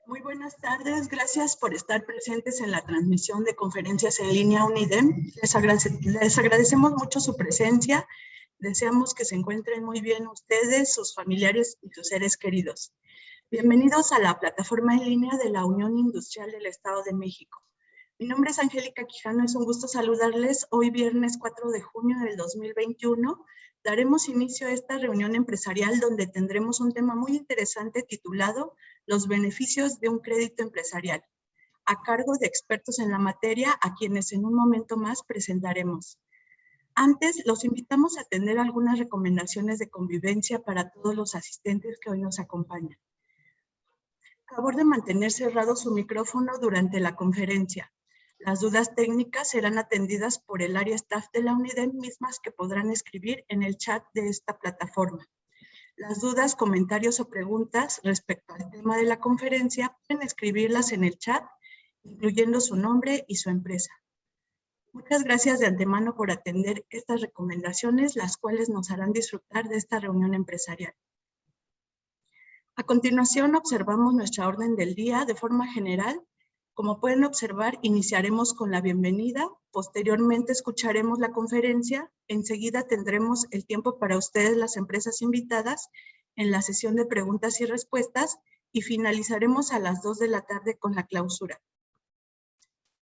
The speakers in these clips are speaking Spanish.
Muy buenas tardes, gracias por estar presentes en la transmisión de conferencias en línea UNIDEM. Les agradecemos mucho su presencia. Deseamos que se encuentren muy bien ustedes, sus familiares y sus seres queridos. Bienvenidos a la plataforma en línea de la Unión Industrial del Estado de México. Mi nombre es Angélica Quijano, es un gusto saludarles. Hoy viernes 4 de junio del 2021 daremos inicio a esta reunión empresarial donde tendremos un tema muy interesante titulado Los beneficios de un crédito empresarial, a cargo de expertos en la materia a quienes en un momento más presentaremos. Antes, los invitamos a tener algunas recomendaciones de convivencia para todos los asistentes que hoy nos acompañan. Favor de mantener cerrado su micrófono durante la conferencia. Las dudas técnicas serán atendidas por el área staff de la UNIDEM, mismas que podrán escribir en el chat de esta plataforma. Las dudas, comentarios o preguntas respecto al tema de la conferencia pueden escribirlas en el chat, incluyendo su nombre y su empresa. Muchas gracias de antemano por atender estas recomendaciones, las cuales nos harán disfrutar de esta reunión empresarial. A continuación, observamos nuestra orden del día de forma general. Como pueden observar, iniciaremos con la bienvenida, posteriormente escucharemos la conferencia, enseguida tendremos el tiempo para ustedes, las empresas invitadas, en la sesión de preguntas y respuestas y finalizaremos a las 2 de la tarde con la clausura.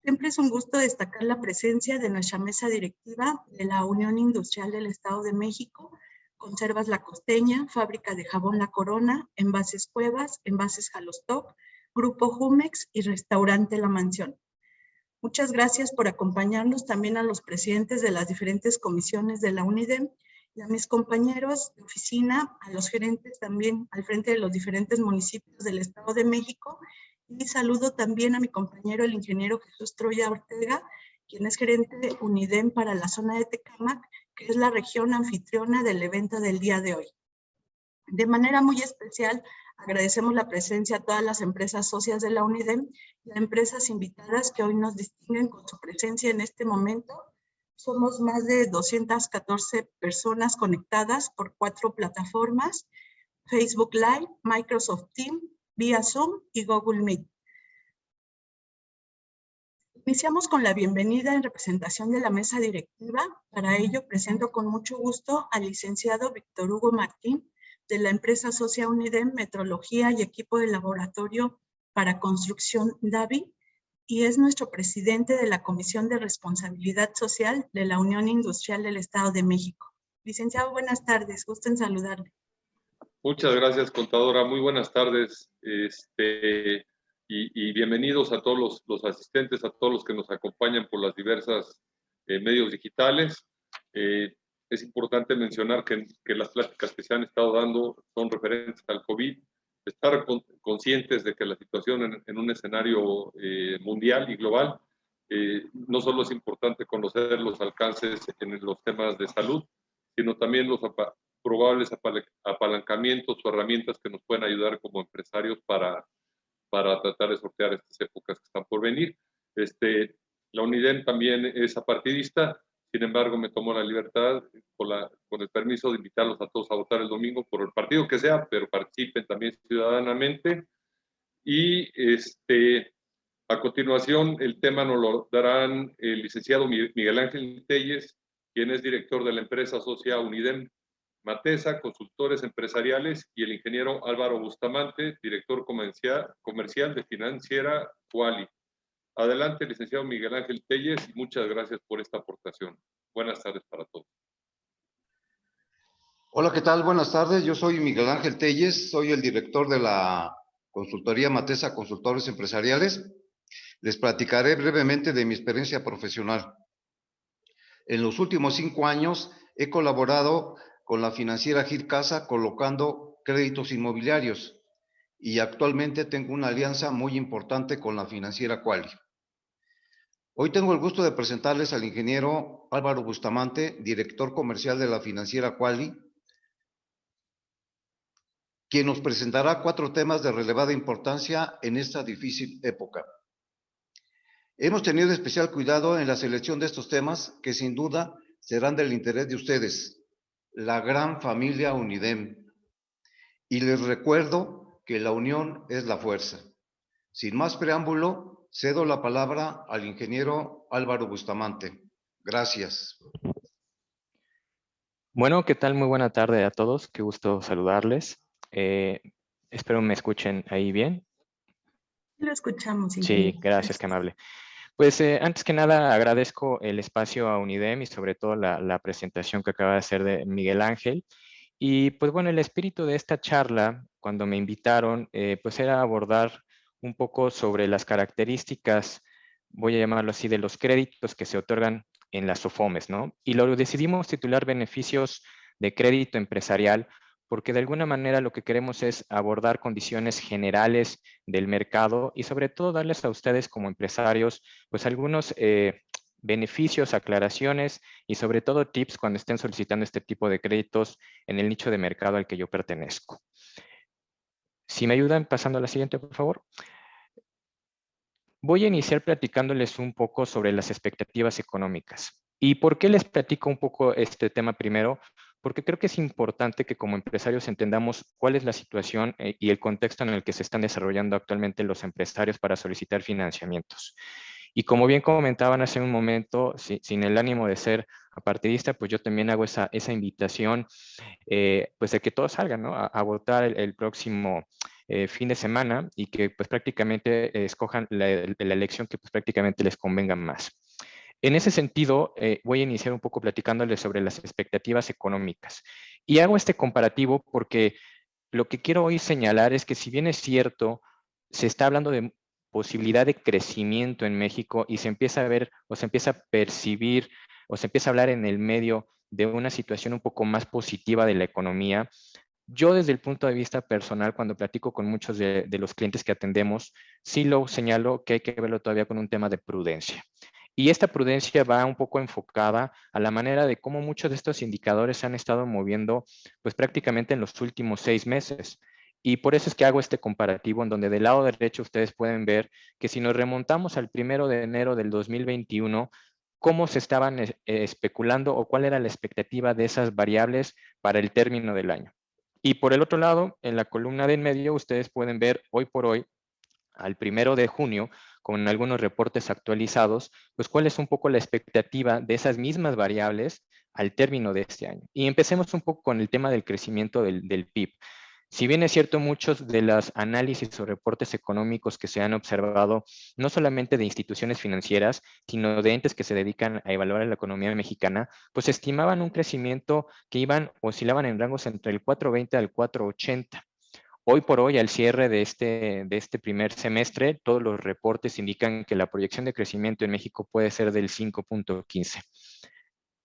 Siempre es un gusto destacar la presencia de nuestra mesa directiva de la Unión Industrial del Estado de México, Conservas La Costeña, Fábrica de Jabón La Corona, Envases Cuevas, Envases Jalostoc, Grupo Jumex y Restaurante La Mansión. Muchas gracias por acompañarnos, también a los presidentes de las diferentes comisiones de la UNIDEM y a mis compañeros de oficina, a los gerentes también al frente de los diferentes municipios del Estado de México. Y saludo también a mi compañero, el ingeniero Jesús Troya Ortega, quien es gerente de UNIDEM para la zona de Tecámac, que es la región anfitriona del evento del día de hoy. De manera muy especial, agradecemos la presencia a todas las empresas socias de la UNIDEM y a empresas invitadas que hoy nos distinguen con su presencia en este momento. Somos más de 214 personas conectadas por 4 plataformas: Facebook Live, Microsoft Teams, vía Zoom y Google Meet. Iniciamos con la bienvenida en representación de la mesa directiva. Para ello, presento con mucho gusto al licenciado Víctor Hugo Martín, de la empresa socia UNIDEM Metrología y Equipo de Laboratorio para Construcción DAVI, y es nuestro presidente de la Comisión de Responsabilidad Social de la Unión Industrial del Estado de México. Licenciado, buenas tardes, gusto en saludarle. Muchas gracias, contadora. Muy buenas tardes. Y bienvenidos a todos los asistentes, a todos los que nos acompañan por las diversas medios digitales. Es importante mencionar que las pláticas que se han estado dando son referentes al COVID, estar conscientes de que la situación en un escenario mundial y global, no solo es importante conocer los alcances en los temas de salud, sino también los probables apalancamientos o herramientas que nos pueden ayudar como empresarios para tratar de sortear estas épocas que están por venir. La UNIDEM también es apartidista, sin embargo me tomo la libertad, con el permiso, de invitarlos a todos a votar el domingo por el partido que sea, pero participen también ciudadanamente. Y a continuación el tema nos lo darán el licenciado Miguel Ángel Telles, quien es director de la empresa socia UNIDEM Matesa, consultores empresariales, y el ingeniero Álvaro Bustamante, director comercial de Financiera Quali. Adelante, licenciado Miguel Ángel Telles, y muchas gracias por esta aportación. Buenas tardes para todos. Hola, ¿qué tal? Buenas tardes. Yo soy Miguel Ángel Telles, soy el director de la consultoría Matesa Consultores Empresariales. Les platicaré brevemente de mi experiencia profesional. En los últimos 5 años he colaborado con la financiera Gircasa colocando créditos inmobiliarios y actualmente tengo una alianza muy importante con la financiera Quali. Hoy tengo el gusto de presentarles al ingeniero Álvaro Bustamante, director comercial de la financiera Quali, quien nos presentará 4 temas de relevada importancia en esta difícil época. Hemos tenido especial cuidado en la selección de estos temas que sin duda serán del interés de ustedes, la gran familia UNIDEM. Y les recuerdo que la unión es la fuerza. Sin más preámbulo, cedo la palabra al ingeniero Álvaro Bustamante. Gracias. Bueno, ¿qué tal? Muy buena tarde a todos. Qué gusto saludarles. Espero me escuchen ahí bien. Lo escuchamos, Sí, ingeniero. gracias, qué amable. Pues antes que nada agradezco el espacio a UNIDEM y sobre todo la presentación que acaba de hacer de Miguel Ángel. Y pues bueno, el espíritu de esta charla, cuando me invitaron, pues era abordar un poco sobre las características, voy a llamarlo así, de los créditos que se otorgan en las SOFOMES, ¿no? Y lo decidimos titular Beneficios de Crédito Empresarial, porque de alguna manera lo que queremos es abordar condiciones generales del mercado y sobre todo darles a ustedes como empresarios, pues algunos beneficios, aclaraciones y sobre todo tips cuando estén solicitando este tipo de créditos en el nicho de mercado al que yo pertenezco. Si me ayudan pasando a la siguiente, por favor. Voy a iniciar platicándoles un poco sobre las expectativas económicas. ¿Y por qué les platico un poco este tema primero? Porque creo que es importante que como empresarios entendamos cuál es la situación y el contexto en el que se están desarrollando actualmente los empresarios para solicitar financiamientos. Y como bien comentaban hace un momento, sin el ánimo de ser apartidista, pues yo también hago esa invitación, pues de que todos salgan, ¿no? A votar el próximo fin de semana y que pues prácticamente escojan la elección que pues prácticamente les convenga más. En ese sentido, voy a iniciar un poco platicándoles sobre las expectativas económicas. Y hago este comparativo porque lo que quiero hoy señalar es que si bien es cierto, se está hablando de posibilidad de crecimiento en México y se empieza a ver o se empieza a percibir o se empieza a hablar en el medio de una situación un poco más positiva de la economía, yo desde el punto de vista personal, cuando platico con muchos de los clientes que atendemos, sí lo señalo que hay que verlo todavía con un tema de prudencia. Y esta prudencia va un poco enfocada a la manera de cómo muchos de estos indicadores se han estado moviendo pues prácticamente en los últimos 6 meses. Y por eso es que hago este comparativo en donde del lado derecho ustedes pueden ver que si nos remontamos al 1 de enero del 2021, cómo se estaban especulando o cuál era la expectativa de esas variables para el término del año. Y por el otro lado, en la columna de en medio, ustedes pueden ver hoy por hoy, al 1 de junio, con algunos reportes actualizados, pues cuál es un poco la expectativa de esas mismas variables al término de este año. Y empecemos un poco con el tema del crecimiento del PIB. Si bien es cierto, muchos de los análisis o reportes económicos que se han observado, no solamente de instituciones financieras, sino de entes que se dedican a evaluar la economía mexicana, pues estimaban un crecimiento que oscilaban en rangos entre el 4.20 al 4.80. Hoy por hoy, al cierre de este primer semestre, todos los reportes indican que la proyección de crecimiento en México puede ser del 5.15.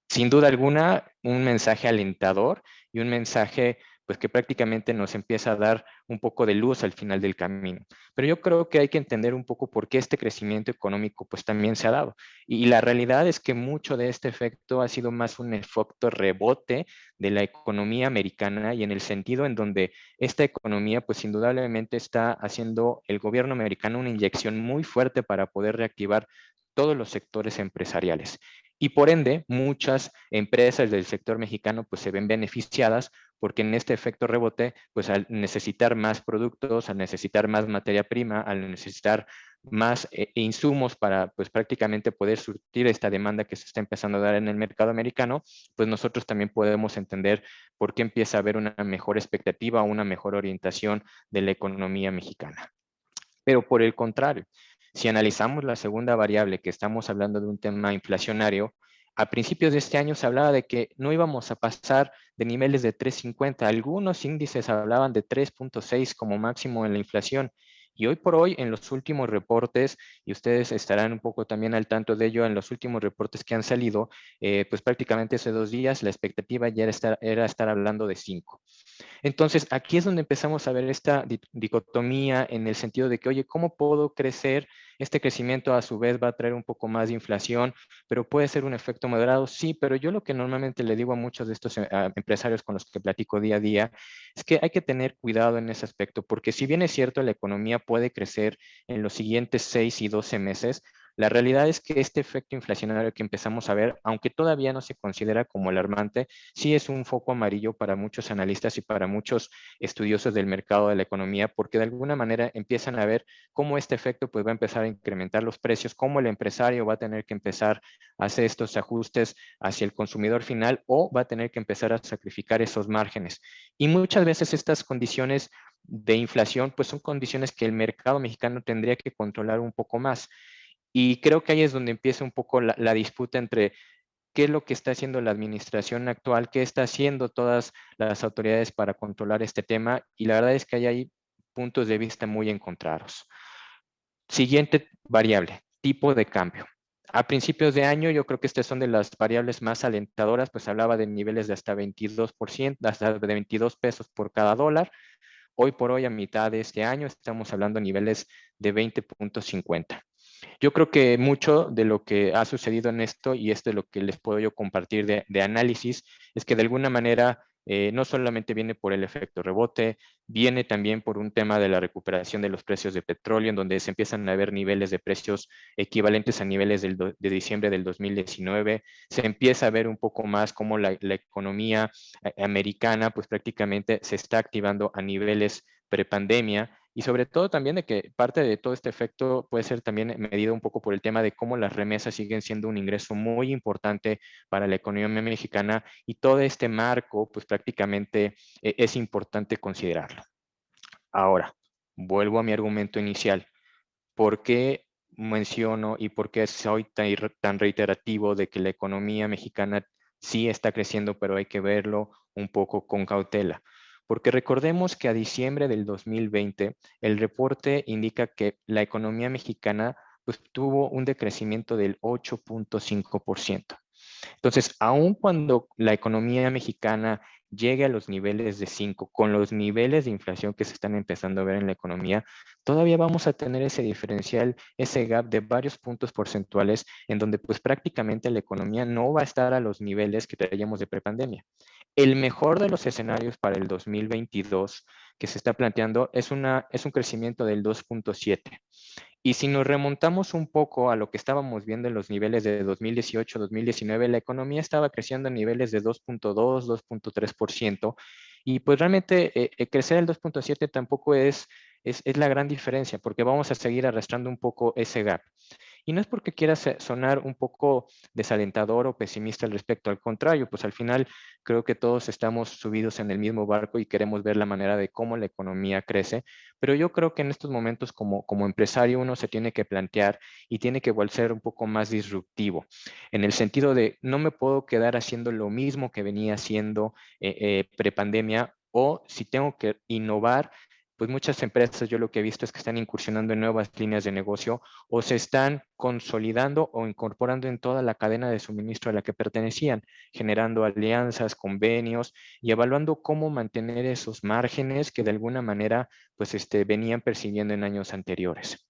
Sin duda alguna, un mensaje alentador y un mensaje pues que prácticamente nos empieza a dar un poco de luz al final del camino. Pero yo creo que hay que entender un poco por qué este crecimiento económico pues también se ha dado. Y la realidad es que mucho de este efecto ha sido más un efecto rebote de la economía americana y en el sentido en donde esta economía pues indudablemente está haciendo el gobierno americano una inyección muy fuerte para poder reactivar todos los sectores empresariales. Y por ende, muchas empresas del sector mexicano pues se ven beneficiadas porque en este efecto rebote, pues al necesitar más productos, al necesitar más materia prima, al necesitar más insumos para pues prácticamente poder surtir esta demanda que se está empezando a dar en el mercado americano, pues nosotros también podemos entender por qué empieza a haber una mejor expectativa o una mejor orientación de la economía mexicana. Pero por el contrario, si analizamos la segunda variable, que estamos hablando de un tema inflacionario, a principios de este año se hablaba de que no íbamos a pasar de niveles de 3.50. Algunos índices hablaban de 3.6 como máximo en la inflación. Y hoy por hoy, en los últimos reportes, y ustedes estarán un poco también al tanto de ello, en los últimos reportes que han salido, pues prácticamente hace 2 días la expectativa ya era estar hablando de 5. Entonces, aquí es donde empezamos a ver esta dicotomía en el sentido de que, oye, ¿cómo puedo crecer? Este crecimiento a su vez va a traer un poco más de inflación, pero puede ser un efecto moderado, sí, pero yo lo que normalmente le digo a muchos de estos empresarios con los que platico día a día es que hay que tener cuidado en ese aspecto, porque si bien es cierto la economía puede crecer en los siguientes 6 y 12 meses, La realidad es que este efecto inflacionario que empezamos a ver, aunque todavía no se considera como alarmante, sí es un foco amarillo para muchos analistas y para muchos estudiosos del mercado de la economía, porque de alguna manera empiezan a ver cómo este efecto pues, va a empezar a incrementar los precios, cómo el empresario va a tener que empezar a hacer estos ajustes hacia el consumidor final o va a tener que empezar a sacrificar esos márgenes. Y muchas veces estas condiciones de inflación pues son condiciones que el mercado mexicano tendría que controlar un poco más. Y creo que ahí es donde empieza un poco la disputa entre qué es lo que está haciendo la administración actual, qué está haciendo todas las autoridades para controlar este tema, y la verdad es que hay puntos de vista muy encontrados. Siguiente variable, tipo de cambio. A principios de año, yo creo que estas son de las variables más alentadoras, pues hablaba de niveles de hasta 22%, hasta de 22 pesos por cada dólar. Hoy por hoy, a mitad de este año, estamos hablando de niveles de 20.50. Yo creo que mucho de lo que ha sucedido en esto, y esto es lo que les puedo yo compartir de análisis, es que de alguna manera no solamente viene por el efecto rebote, viene también por un tema de la recuperación de los precios de petróleo, en donde se empiezan a ver niveles de precios equivalentes a niveles de diciembre del 2019. Se empieza a ver un poco más cómo la economía americana pues prácticamente se está activando a niveles prepandemia, y sobre todo también de que parte de todo este efecto puede ser también medido un poco por el tema de cómo las remesas siguen siendo un ingreso muy importante para la economía mexicana, y todo este marco pues prácticamente es importante considerarlo. Ahora, vuelvo a mi argumento inicial. ¿Por qué menciono y por qué soy tan reiterativo de que la economía mexicana sí está creciendo, pero hay que verlo un poco con cautela? Porque recordemos que a diciembre del 2020, el reporte indica que la economía mexicana pues, tuvo un decrecimiento del 8.5%. Entonces, aun cuando la economía mexicana llegue a los niveles de 5, con los niveles de inflación que se están empezando a ver en la economía, todavía vamos a tener ese diferencial, ese gap de varios puntos porcentuales, en donde pues prácticamente la economía no va a estar a los niveles que traíamos de prepandemia. El mejor de los escenarios para el 2022 que se está planteando es un crecimiento del 2.7. Y si nos remontamos un poco a lo que estábamos viendo en los niveles de 2018-2019, la economía estaba creciendo a niveles de 2.2, 2.3%, y pues realmente crecer el 2.7 tampoco es la gran diferencia, porque vamos a seguir arrastrando un poco ese gap. Y no es porque quiera sonar un poco desalentador o pesimista al respecto, al contrario, pues al final creo que todos estamos subidos en el mismo barco y queremos ver la manera de cómo la economía crece, pero yo creo que en estos momentos como empresario uno se tiene que plantear y tiene que ser un poco más disruptivo, en el sentido de no me puedo quedar haciendo lo mismo que venía haciendo prepandemia, o si tengo que innovar, pues muchas empresas yo lo que he visto es que están incursionando en nuevas líneas de negocio o se están consolidando o incorporando en toda la cadena de suministro a la que pertenecían, generando alianzas, convenios y evaluando cómo mantener esos márgenes que de alguna manera pues venían persiguiendo en años anteriores.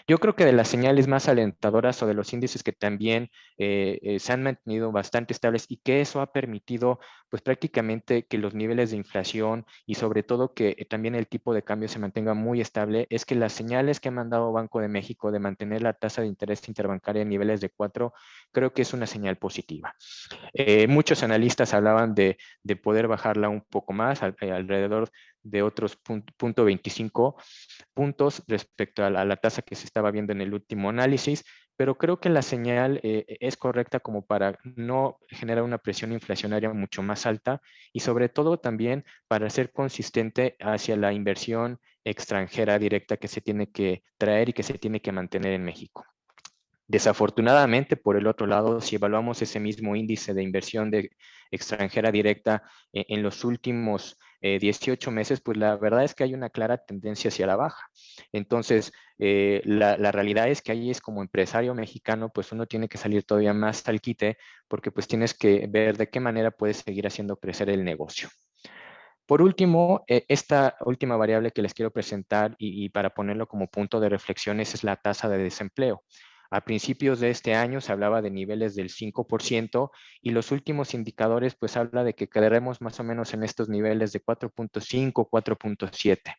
Yo creo que de las señales más alentadoras o de los índices que también se han mantenido bastante estables y que eso ha permitido pues prácticamente que los niveles de inflación y sobre todo que también el tipo de cambio se mantenga muy estable, es que las señales que ha mandado Banco de México de mantener la tasa de interés interbancaria en niveles de 4, creo que es una señal positiva. Muchos analistas hablaban de poder bajarla un poco más, alrededor de otros 0.25 puntos respecto a la tasa que se estaba viendo en el último análisis, pero creo que la señal es correcta como para no generar una presión inflacionaria mucho más alta y sobre todo también para ser consistente hacia la inversión extranjera directa que se tiene que traer y que se tiene que mantener en México. Desafortunadamente, por el otro lado, si evaluamos ese mismo índice de inversión extranjera directa en los últimos 18 meses, pues la verdad es que hay una clara tendencia hacia la baja. Entonces, la realidad es que ahí es como empresario mexicano, pues uno tiene que salir todavía más al quite, porque pues tienes que ver de qué manera puedes seguir haciendo crecer el negocio. Por último, esta última variable que les quiero presentar y para ponerlo como punto de reflexión es la tasa de desempleo. A principios de este año se hablaba de niveles del 5% y los últimos indicadores pues habla de que quedaremos más o menos en estos niveles de 4.5, 4.7.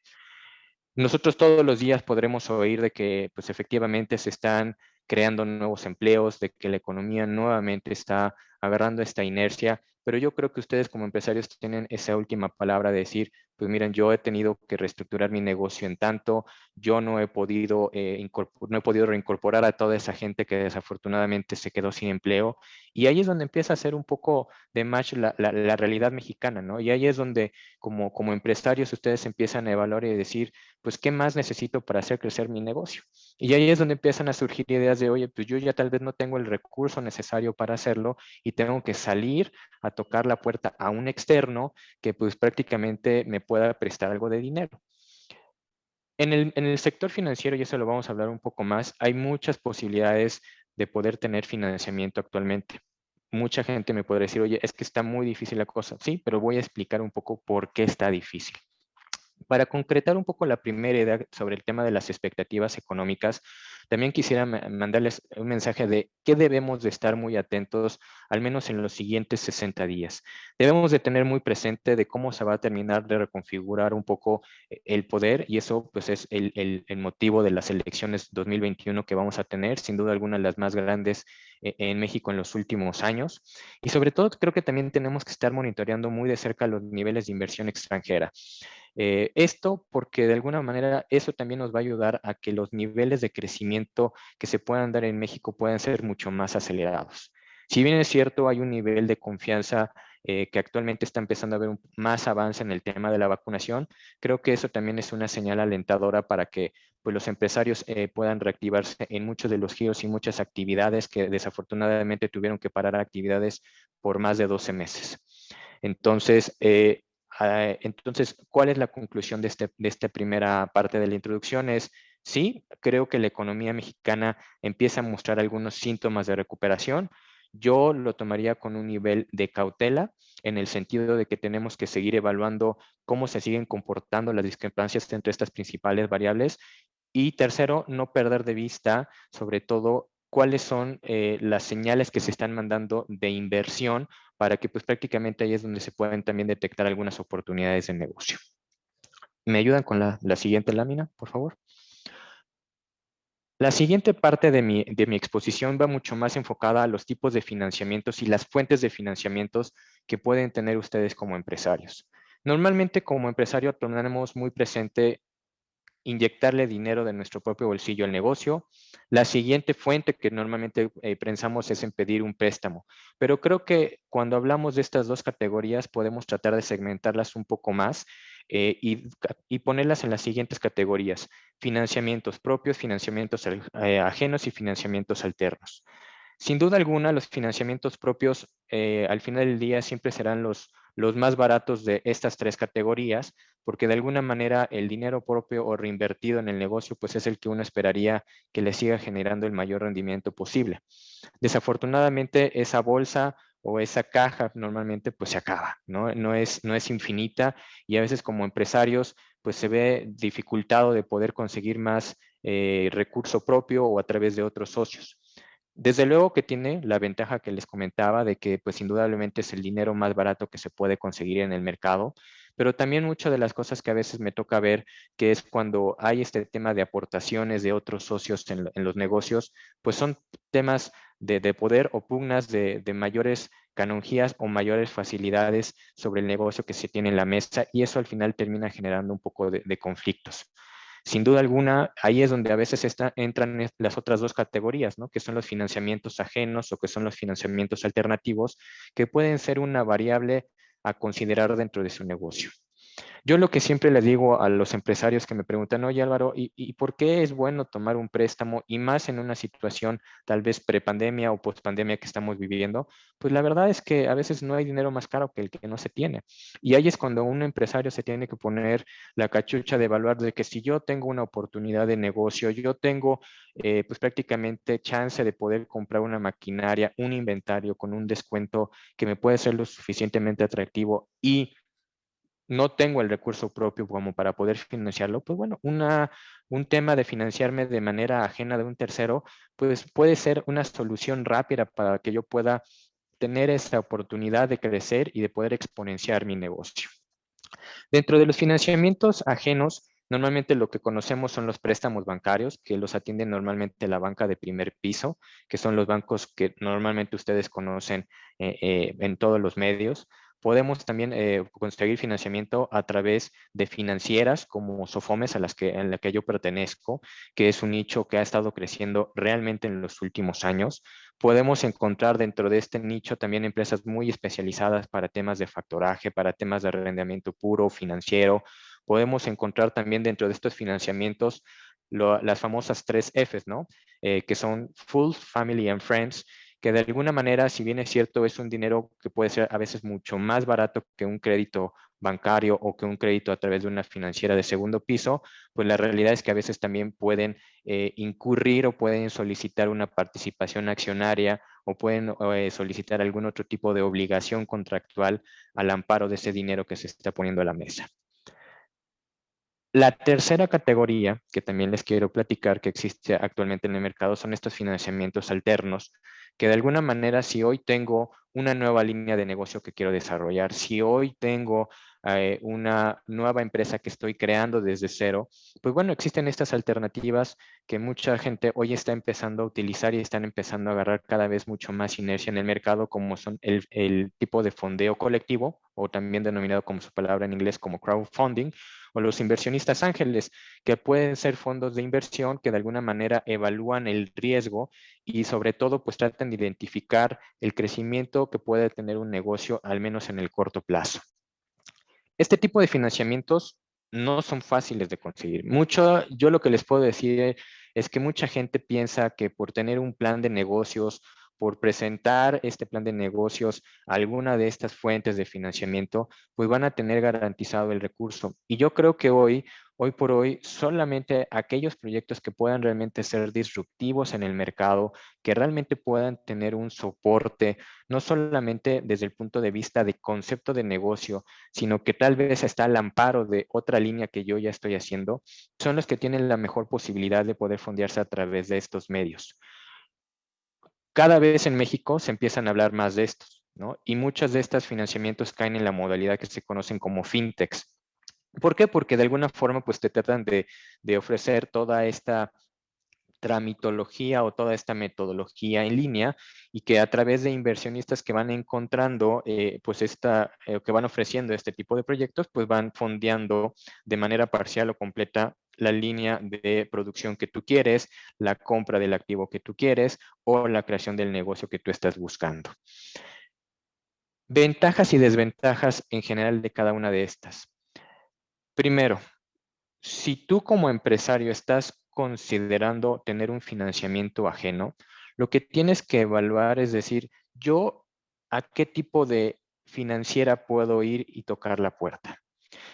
Nosotros todos los días podremos oír de que pues efectivamente se están creando nuevos empleos, de que la economía nuevamente está agarrando esta inercia, pero yo creo que ustedes como empresarios tienen esa última palabra de decir, pues miren, yo he tenido que reestructurar mi negocio en tanto, yo no he podido, no he podido reincorporar a toda esa gente que desafortunadamente se quedó sin empleo, y ahí es donde empieza a ser un poco de match la realidad mexicana, ¿no? Y ahí es donde como empresarios ustedes empiezan a evaluar y decir, pues, ¿qué más necesito para hacer crecer mi negocio? Y ahí es donde empiezan a surgir ideas de, oye, pues yo ya tal vez no tengo el recurso necesario para hacerlo y tengo que salir a tocar la puerta a un externo que pues prácticamente me pueda prestar algo de dinero. En el sector financiero, y eso lo vamos a hablar un poco más, hay muchas posibilidades de poder tener financiamiento actualmente. Mucha gente me podría decir, oye, es que está muy difícil la cosa. Sí, pero voy a explicar un poco por qué está difícil. Para concretar un poco la primera idea sobre el tema de las expectativas económicas, también quisiera mandarles un mensaje de qué debemos de estar muy atentos, al menos en los siguientes 60 días. Debemos de tener muy presente de cómo se va a terminar de reconfigurar un poco el poder, y eso pues es el motivo de las elecciones 2021 que vamos a tener, sin duda alguna las más grandes en México en los últimos años. Y sobre todo creo que también tenemos que estar monitoreando muy de cerca los niveles de inversión extranjera. Esto porque de alguna manera eso también nos va a ayudar a que los niveles de crecimiento que se puedan dar en México puedan ser mucho más acelerados. Si bien es cierto, hay un nivel de confianza que actualmente está empezando a haber más avance en el tema de la vacunación, creo que eso también es una señal alentadora para que pues, los empresarios puedan reactivarse en muchos de los giros y muchas actividades que desafortunadamente tuvieron que parar actividades por más de 12 meses. Entonces, ¿cuál es la conclusión de esta primera parte de la introducción? Sí, creo que la economía mexicana empieza a mostrar algunos síntomas de recuperación. Yo lo tomaría con un nivel de cautela, en el sentido de que tenemos que seguir evaluando cómo se siguen comportando las discrepancias entre estas principales variables. Y tercero, no perder de vista, sobre todo, cuáles son las señales que se están mandando de inversión para que pues prácticamente ahí es donde se pueden también detectar algunas oportunidades de negocio. ¿Me ayudan con la siguiente lámina, por favor? La siguiente parte de mi exposición va mucho más enfocada a los tipos de financiamientos y las fuentes de financiamientos que pueden tener ustedes como empresarios. Normalmente como empresario tenemos muy presente inyectarle dinero de nuestro propio bolsillo al negocio. La siguiente fuente que normalmente pensamos es en pedir un préstamo, pero creo que cuando hablamos de estas dos categorías podemos tratar de segmentarlas un poco más y ponerlas en las siguientes categorías: financiamientos propios, financiamientos ajenos y financiamientos alternos. Sin duda alguna, los financiamientos propios al final del día siempre serán los más baratos de estas tres categorías, porque de alguna manera el dinero propio o reinvertido en el negocio pues es el que uno esperaría que le siga generando el mayor rendimiento posible. Desafortunadamente esa bolsa o esa caja normalmente pues se acaba, ¿no? No es infinita, y a veces como empresarios pues se ve dificultado de poder conseguir más recurso propio o a través de otros socios. Desde luego que tiene la ventaja que les comentaba de que pues indudablemente es el dinero más barato que se puede conseguir en el mercado, pero también muchas de las cosas que a veces me toca ver, que es cuando hay este tema de aportaciones de otros socios en los negocios, pues son temas de poder o pugnas de mayores canonjías o mayores facilidades sobre el negocio que se tiene en la mesa, y eso al final termina generando un poco de conflictos. Sin duda alguna, ahí es donde a veces entran las otras dos categorías, ¿no? Que son los financiamientos ajenos o que son los financiamientos alternativos, que pueden ser una variable a considerar dentro de su negocio. Yo lo que siempre les digo a los empresarios que me preguntan, oye Álvaro, ¿y por qué es bueno tomar un préstamo? Y más en una situación tal vez prepandemia o postpandemia que estamos viviendo, pues la verdad es que a veces no hay dinero más caro que el que no se tiene. Y ahí es cuando un empresario se tiene que poner la cachucha de evaluar de que si yo tengo una oportunidad de negocio, yo tengo pues prácticamente chance de poder comprar una maquinaria, un inventario con un descuento que me puede ser lo suficientemente atractivo y no tengo el recurso propio como para poder financiarlo, pues bueno, un tema de financiarme de manera ajena de un tercero, pues puede ser una solución rápida para que yo pueda tener esa oportunidad de crecer y de poder exponenciar mi negocio. Dentro de los financiamientos ajenos, Normalmente lo que conocemos son los préstamos bancarios, que los atiende normalmente la banca de primer piso, que son los bancos que normalmente ustedes conocen en todos los medios. Podemos también conseguir financiamiento a través de financieras como Sofomes, en la que yo pertenezco, que es un nicho que ha estado creciendo realmente en los últimos años. Podemos encontrar dentro de este nicho también empresas muy especializadas para temas de factoraje, para temas de arrendamiento puro, financiero. Podemos encontrar también dentro de estos financiamientos las famosas 3 Fs, ¿no? Que son Full, Family and Friends, que de alguna manera, si bien es cierto, es un dinero que puede ser a veces mucho más barato que un crédito bancario o que un crédito a través de una financiera de segundo piso, pues la realidad es que a veces también pueden incurrir o pueden solicitar una participación accionaria o pueden solicitar algún otro tipo de obligación contractual al amparo de ese dinero que se está poniendo a la mesa. La tercera categoría que también les quiero platicar que existe actualmente en el mercado son estos financiamientos alternos, que de alguna manera si hoy tengo una nueva línea de negocio que quiero desarrollar, si hoy tengo una nueva empresa que estoy creando desde cero, pues bueno, existen estas alternativas que mucha gente hoy está empezando a utilizar y están empezando a agarrar cada vez mucho más inercia en el mercado, como son el tipo de fondeo colectivo, o también denominado como su palabra en inglés como crowdfunding, o los inversionistas ángeles, que pueden ser fondos de inversión que de alguna manera evalúan el riesgo y sobre todo pues tratan de identificar el crecimiento que puede tener un negocio al menos en el corto plazo. Este tipo de financiamientos no son fáciles de conseguir. Yo lo que les puedo decir es que mucha gente piensa que por tener un plan de negocios, por presentar este plan de negocios a alguna de estas fuentes de financiamiento, pues van a tener garantizado el recurso. Y yo creo que hoy por hoy, solamente aquellos proyectos que puedan realmente ser disruptivos en el mercado, que realmente puedan tener un soporte, no solamente desde el punto de vista de concepto de negocio, sino que tal vez está al amparo de otra línea que yo ya estoy haciendo, son los que tienen la mejor posibilidad de poder fondearse a través de estos medios. Cada vez en México se empiezan a hablar más de estos, ¿no? Y muchos de estos financiamientos caen en la modalidad que se conocen como fintechs. ¿Por qué? Porque de alguna forma pues te tratan de ofrecer toda esta tramitología o toda esta metodología en línea y que a través de inversionistas que van encontrando, que van ofreciendo este tipo de proyectos, pues van fondeando de manera parcial o completa la línea de producción que tú quieres, la compra del activo que tú quieres o la creación del negocio que tú estás buscando. Ventajas y desventajas en general de cada una de estas. Primero, si tú como empresario estás considerando tener un financiamiento ajeno, lo que tienes que evaluar es decir, yo a qué tipo de financiera puedo ir y tocar la puerta.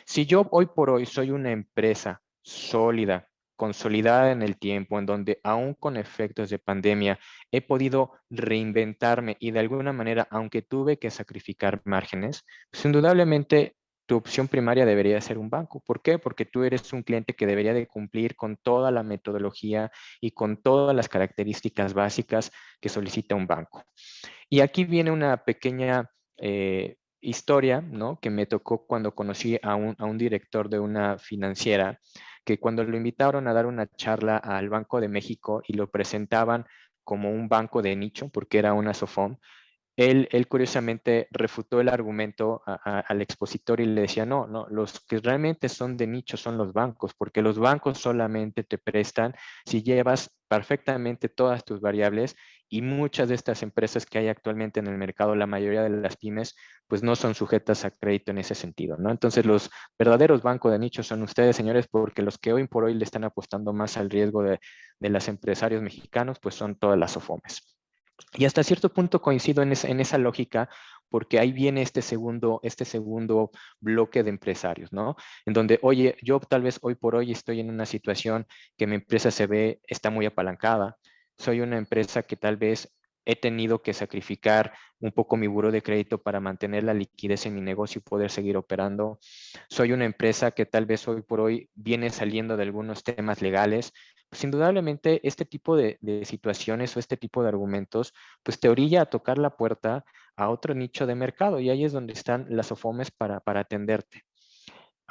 Si yo hoy por hoy soy una empresa sólida, consolidada en el tiempo, en donde aún con efectos de pandemia he podido reinventarme y de alguna manera, aunque tuve que sacrificar márgenes, pues indudablemente tu opción primaria debería ser un banco. ¿Por qué? Porque tú eres un cliente que debería de cumplir con toda la metodología y con todas las características básicas que solicita un banco. Y aquí viene una pequeña historia, ¿no? Que me tocó cuando conocí a un director de una financiera, que cuando lo invitaron a dar una charla al Banco de México y lo presentaban como un banco de nicho, porque era una SOFOM, él curiosamente refutó el argumento al expositor y le decía, no, los que realmente son de nicho son los bancos, porque los bancos solamente te prestan si llevas perfectamente todas tus variables y muchas de estas empresas que hay actualmente en el mercado, la mayoría de las pymes, pues no son sujetas a crédito en ese sentido, ¿no? Entonces los verdaderos bancos de nicho son ustedes, señores, porque los que hoy por hoy le están apostando más al riesgo de los empresarios mexicanos, pues son todas las SOFOMES. Y hasta cierto punto coincido en esa lógica, porque ahí viene este segundo bloque de empresarios, ¿no? En donde, oye, yo tal vez hoy por hoy estoy en una situación que mi empresa está muy apalancada. Soy una empresa que tal vez he tenido que sacrificar un poco mi buro de crédito para mantener la liquidez en mi negocio y poder seguir operando. Soy una empresa que tal vez hoy por hoy viene saliendo de algunos temas legales. Pues indudablemente este tipo de situaciones o este tipo de argumentos, pues te orilla a tocar la puerta a otro nicho de mercado y ahí es donde están las SOFOMES para atenderte.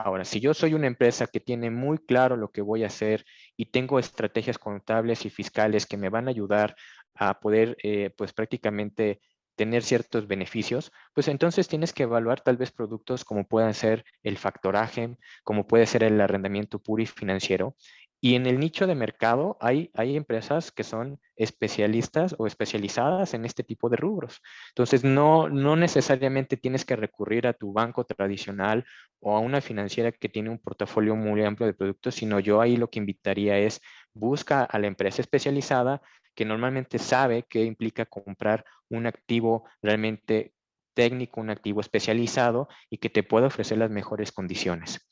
Ahora, si yo soy una empresa que tiene muy claro lo que voy a hacer y tengo estrategias contables y fiscales que me van a ayudar a poder, pues prácticamente tener ciertos beneficios, pues entonces tienes que evaluar tal vez productos como puedan ser el factoraje, como puede ser el arrendamiento puro y financiero. Y en el nicho de mercado hay empresas que son especialistas o especializadas en este tipo de rubros. Entonces, no necesariamente tienes que recurrir a tu banco tradicional o a una financiera que tiene un portafolio muy amplio de productos, sino yo ahí lo que invitaría es busca a la empresa especializada que normalmente sabe qué implica comprar un activo realmente técnico, un activo especializado y que te pueda ofrecer las mejores condiciones.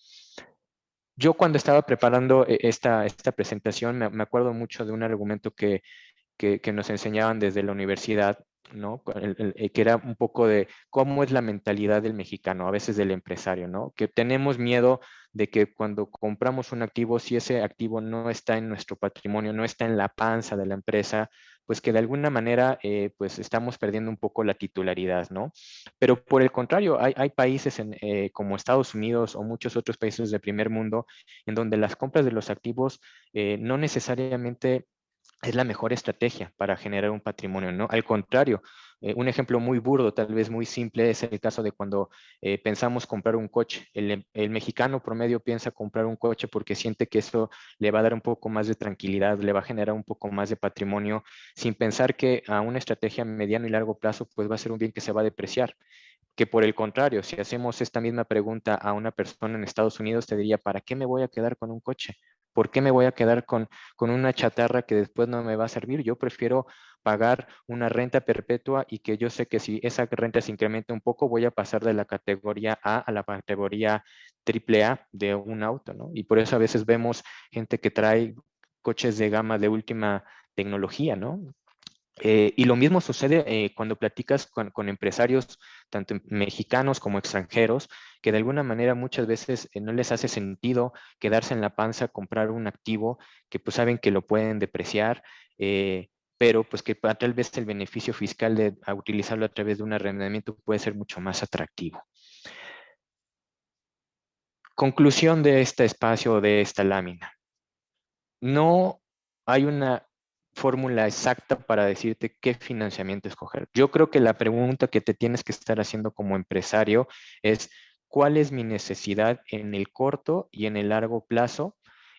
Yo cuando estaba preparando esta presentación me acuerdo mucho de un argumento que nos enseñaban desde la universidad, ¿no? Que era un poco de cómo es la mentalidad del mexicano, a veces del empresario, ¿no? Que tenemos miedo de que cuando compramos un activo, si ese activo no está en nuestro patrimonio, no está en la panza de la empresa, pues que de alguna manera pues estamos perdiendo un poco la titularidad, ¿no? Pero por el contrario, hay países como Estados Unidos o muchos otros países del primer mundo en donde las compras de los activos no necesariamente es la mejor estrategia para generar un patrimonio, ¿no? Al contrario, un ejemplo muy burdo, tal vez muy simple, es el caso de cuando pensamos comprar un coche. El mexicano promedio piensa comprar un coche porque siente que eso le va a dar un poco más de tranquilidad, le va a generar un poco más de patrimonio, sin pensar que a una estrategia a mediano y largo plazo, pues va a ser un bien que se va a depreciar. Que por el contrario, si hacemos esta misma pregunta a una persona en Estados Unidos, te diría, ¿para qué me voy a quedar con un coche? ¿Por qué me voy a quedar con una chatarra que después no me va a servir? Yo prefiero pagar una renta perpetua y que yo sé que si esa renta se incrementa un poco, voy a pasar de la categoría A a la categoría AAA de un auto, ¿no? Y por eso a veces vemos gente que trae coches de gama de última tecnología, ¿no? Y lo mismo sucede cuando platicas con empresarios, tanto mexicanos como extranjeros, que de alguna manera muchas veces no les hace sentido quedarse en la panza, comprar un activo que pues saben que lo pueden depreciar, pero pues que tal vez el beneficio fiscal de utilizarlo a través de un arrendamiento puede ser mucho más atractivo. Conclusión de este espacio, de esta lámina. No hay una fórmula exacta para decirte qué financiamiento escoger. Yo creo que la pregunta que te tienes que estar haciendo como empresario es ¿cuál es mi necesidad en el corto y en el largo plazo?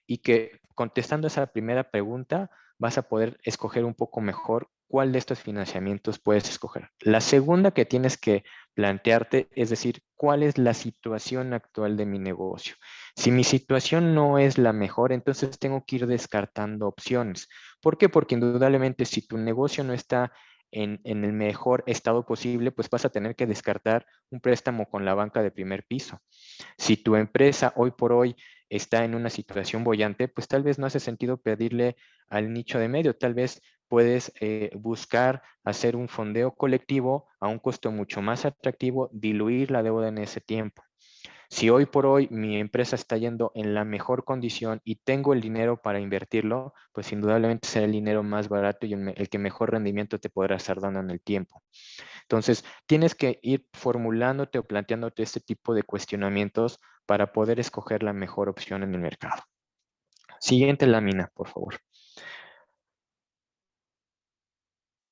Y que contestando esa primera pregunta vas a poder escoger un poco mejor cuál de estos financiamientos puedes escoger. La segunda que tienes que plantearte es decir, ¿cuál es la situación actual de mi negocio? Si mi situación no es la mejor, entonces tengo que ir descartando opciones. ¿Por qué? Porque indudablemente si tu negocio no está en el mejor estado posible, pues vas a tener que descartar un préstamo con la banca de primer piso. Si tu empresa hoy por hoy está en una situación boyante, pues tal vez no hace sentido pedirle al nicho de medio, tal vez puedes buscar hacer un fondeo colectivo a un costo mucho más atractivo, diluir la deuda en ese tiempo. Si hoy por hoy mi empresa está yendo en la mejor condición y tengo el dinero para invertirlo, pues indudablemente será el dinero más barato y el que mejor rendimiento te podrá estar dando en el tiempo. Entonces, tienes que ir formulándote o planteándote este tipo de cuestionamientos para poder escoger la mejor opción en el mercado. Siguiente lámina, por favor.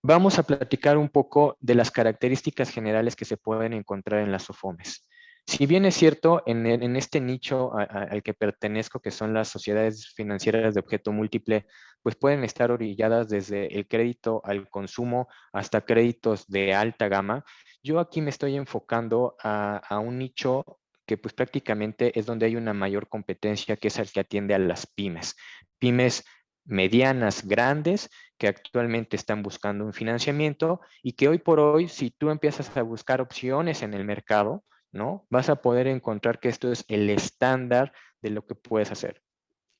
Vamos a platicar un poco de las características generales que se pueden encontrar en las SOFOMES. Si bien es cierto, en este nicho al que pertenezco, que son las sociedades financieras de objeto múltiple, pues pueden estar orilladas desde el crédito al consumo hasta créditos de alta gama. Yo aquí me estoy enfocando a un nicho que pues prácticamente es donde hay una mayor competencia, que es el que atiende a las pymes. Pymes medianas, grandes, que actualmente están buscando un financiamiento y que hoy por hoy, si tú empiezas a buscar opciones en el mercado, ¿no? Vas a poder encontrar que esto es el estándar de lo que puedes hacer.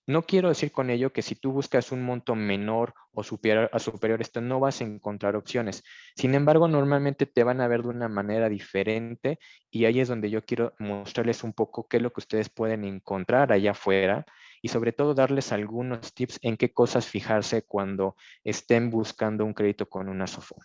No quiero decir con ello que si tú buscas un monto menor o superior a esto, no vas a encontrar opciones. Sin embargo, normalmente te van a ver de una manera diferente y ahí es donde yo quiero mostrarles un poco qué es lo que ustedes pueden encontrar allá afuera y sobre todo darles algunos tips en qué cosas fijarse cuando estén buscando un crédito con una SOFOM.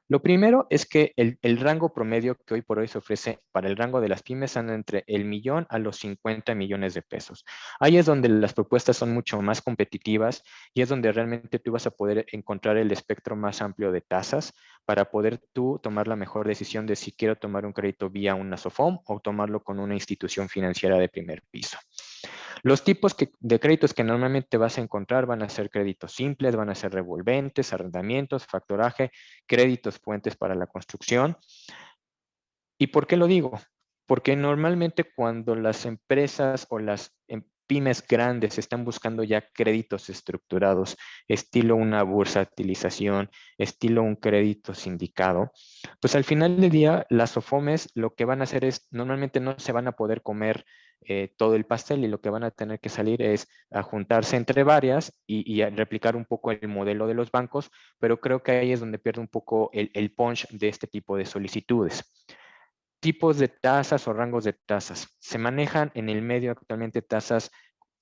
Lo primero es que el rango promedio que hoy por hoy se ofrece para el rango de las pymes anda entre el 1,000,000 a los 50 millones de pesos. Ahí es donde las propuestas son mucho más competitivas y es donde realmente tú vas a poder encontrar el espectro más amplio de tasas para poder tú tomar la mejor decisión de si quiero tomar un crédito vía una SOFOM o tomarlo con una institución financiera de primer piso. Los tipos de créditos que normalmente vas a encontrar van a ser créditos simples, van a ser revolventes, arrendamientos, factoraje, créditos puentes para la construcción. ¿Y por qué lo digo? Porque normalmente cuando las empresas o las pymes grandes están buscando ya créditos estructurados, estilo una bursatilización, estilo un crédito sindicado, pues al final del día las SOFOMES lo que van a hacer es, normalmente no se van a poder comer todo el pastel y lo que van a tener que salir es a juntarse entre varias y a replicar un poco el modelo de los bancos, pero creo que ahí es donde pierde un poco el punch de este tipo de solicitudes. Tipos de tasas o rangos de tasas. Se manejan en el medio actualmente tasas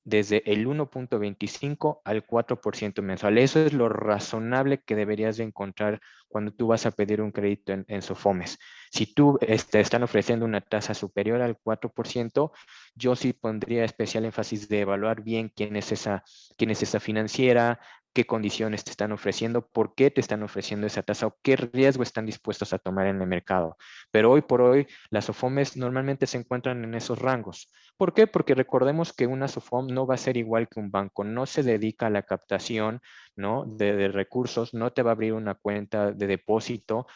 desde el 1,25 al 4% mensual. Eso es lo razonable que deberías de encontrar cuando tú vas a pedir un crédito en SOFOMES. Si tú están ofreciendo una tasa superior al 4%, yo sí pondría especial énfasis de evaluar bien quién es esa financiera, qué condiciones te están ofreciendo, por qué te están ofreciendo esa tasa o qué riesgo están dispuestos a tomar en el mercado. Pero hoy por hoy, las SOFOMES normalmente se encuentran en esos rangos. ¿Por qué? Porque recordemos que una SOFOM no va a ser igual que un banco, no se dedica a la captación, ¿no? de recursos, no te va a abrir una cuenta de depósito,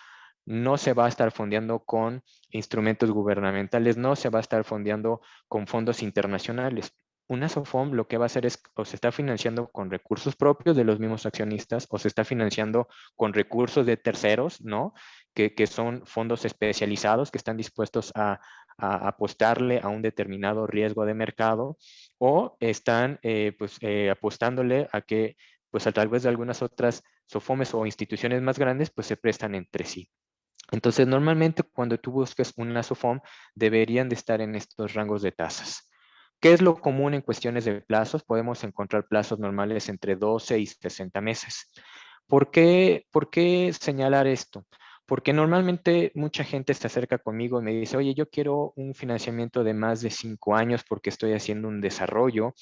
no se va a estar fondeando con instrumentos gubernamentales, no se va a estar fondeando con fondos internacionales. Una SOFOM lo que va a hacer es o se está financiando con recursos propios de los mismos accionistas o se está financiando con recursos de terceros, ¿no? Que son fondos especializados que están dispuestos a apostarle a un determinado riesgo de mercado o están apostándole a que pues a través de algunas otras SOFOMES o instituciones más grandes pues se prestan entre sí. Entonces, normalmente cuando tú busques una SOFOM, deberían de estar en estos rangos de tasas. ¿Qué es lo común en cuestiones de plazos? Podemos encontrar plazos normales entre 12 y 60 meses. ¿Por qué señalar esto? Porque normalmente mucha gente se acerca conmigo y me dice, oye, yo quiero un financiamiento de más de 5 años porque estoy haciendo un desarrollo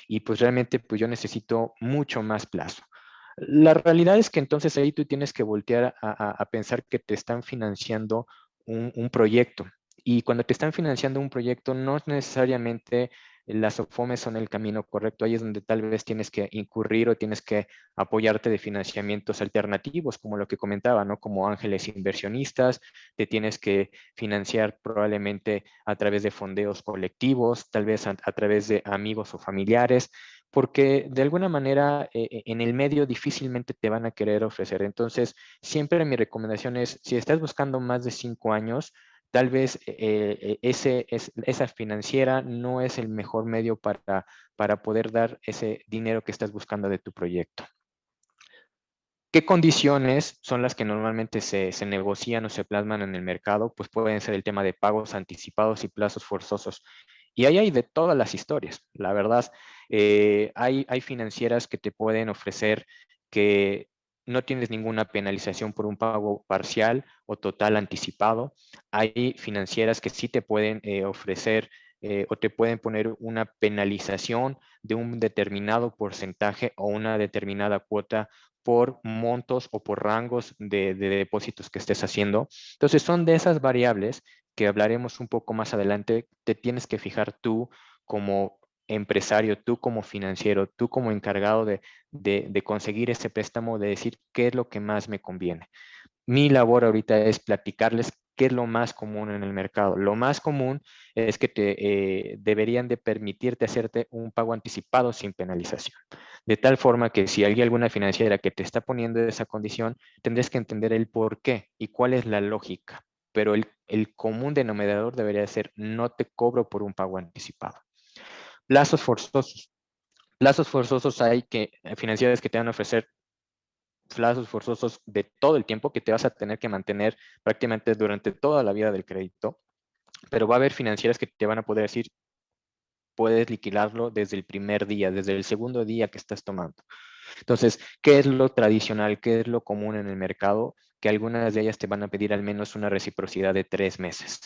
y pues realmente pues yo necesito mucho más plazo. La realidad es que entonces ahí tú tienes que voltear a pensar que te están financiando un proyecto. Y cuando te están financiando un proyecto, no necesariamente las SOFOMES son el camino correcto. Ahí es donde tal vez tienes que incurrir o tienes que apoyarte de financiamientos alternativos, como lo que comentaba, ¿no? Como ángeles inversionistas, te tienes que financiar probablemente a través de fondeos colectivos, tal vez a través de amigos o familiares, porque de alguna manera en el medio difícilmente te van a querer ofrecer. Entonces, siempre mi recomendación es, si estás buscando más de 5 años, tal vez esa financiera no es el mejor medio para poder dar ese dinero que estás buscando de tu proyecto. ¿Qué condiciones son las que normalmente se negocian o se plasman en el mercado? Pues pueden ser el tema de pagos anticipados y plazos forzosos. Y ahí hay de todas las historias, la verdad. Hay financieras que te pueden ofrecer que no tienes ninguna penalización por un pago parcial o total anticipado. Hay financieras que sí te pueden ofrecer o te pueden poner una penalización de un determinado porcentaje o una determinada cuota por montos o por rangos de depósitos que estés haciendo. Entonces, son de esas variables que hablaremos un poco más adelante. Te tienes que fijar tú como empresario, tú como financiero, tú como encargado de conseguir ese préstamo, de decir qué es lo que más me conviene. Mi labor ahorita es platicarles qué es lo más común en el mercado. Lo más común es que deberían de permitirte hacerte un pago anticipado sin penalización. De tal forma que si hay alguna financiera que te está poniendo esa condición, tendrás que entender el por qué y cuál es la lógica. Pero el común denominador debería ser no te cobro por un pago anticipado. Plazos forzosos. Plazos forzosos hay financieras que te van a ofrecer plazos forzosos de todo el tiempo que te vas a tener que mantener prácticamente durante toda la vida del crédito, pero va a haber financieras que te van a poder decir, puedes liquidarlo desde el primer día, desde el segundo día que estás tomando. Entonces, ¿qué es lo tradicional? ¿Qué es lo común en el mercado? que algunas de ellas te van a pedir al menos una reciprocidad de 3 meses.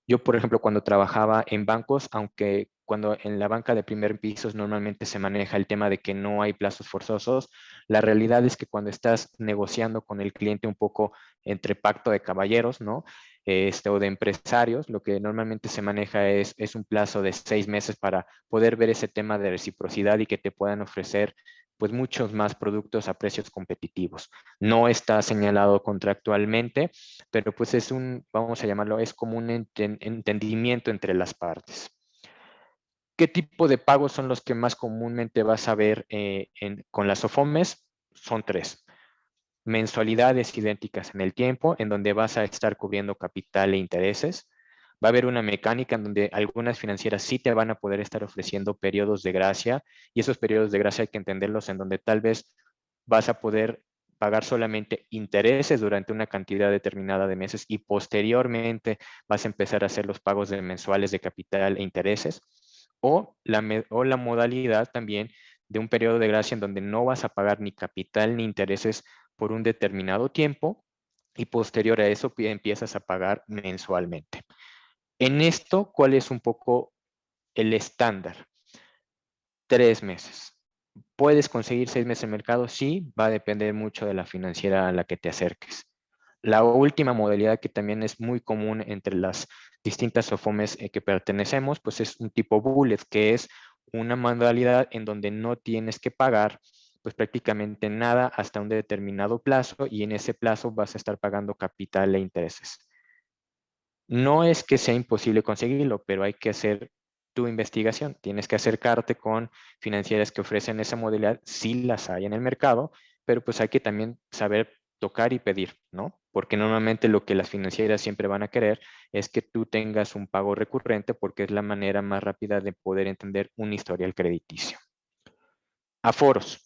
Yo, por ejemplo, cuando trabajaba en bancos, aunque cuando en la banca de primer piso normalmente se maneja el tema de que no hay plazos forzosos, la realidad es que cuando estás negociando con el cliente un poco entre pacto de caballeros, ¿no? O de empresarios, lo que normalmente se maneja es un plazo de 6 meses para poder ver ese tema de reciprocidad y que te puedan ofrecer pues muchos más productos a precios competitivos. No está señalado contractualmente, pero pues es vamos a llamarlo, es como un entendimiento entre las partes. ¿Qué tipo de pagos son los que más comúnmente vas a ver con las SOFOMES? Son 3. Mensualidades idénticas en el tiempo, en donde vas a estar cubriendo capital e intereses. Va a haber una mecánica en donde algunas financieras sí te van a poder estar ofreciendo periodos de gracia, y esos periodos de gracia hay que entenderlos en donde tal vez vas a poder pagar solamente intereses durante una cantidad determinada de meses y posteriormente vas a empezar a hacer los pagos de mensuales de capital e intereses, o la modalidad también de un periodo de gracia en donde no vas a pagar ni capital ni intereses por un determinado tiempo y posterior a eso empiezas a pagar mensualmente. En esto, ¿cuál es un poco el estándar? 3 meses. ¿Puedes conseguir 6 meses en el mercado? Sí, va a depender mucho de la financiera a la que te acerques. La última modalidad que también es muy común entre las distintas SOFOMES que pertenecemos, pues es un tipo bullet, que es una modalidad en donde no tienes que pagar pues prácticamente nada hasta un determinado plazo, y en ese plazo vas a estar pagando capital e intereses. No es que sea imposible conseguirlo, pero hay que hacer tu investigación. Tienes que acercarte con financieras que ofrecen esa modalidad, sí las hay en el mercado, pero pues hay que también saber tocar y pedir, ¿no? Porque normalmente lo que las financieras siempre van a querer es que tú tengas un pago recurrente, porque es la manera más rápida de poder entender un historial crediticio. Aforos.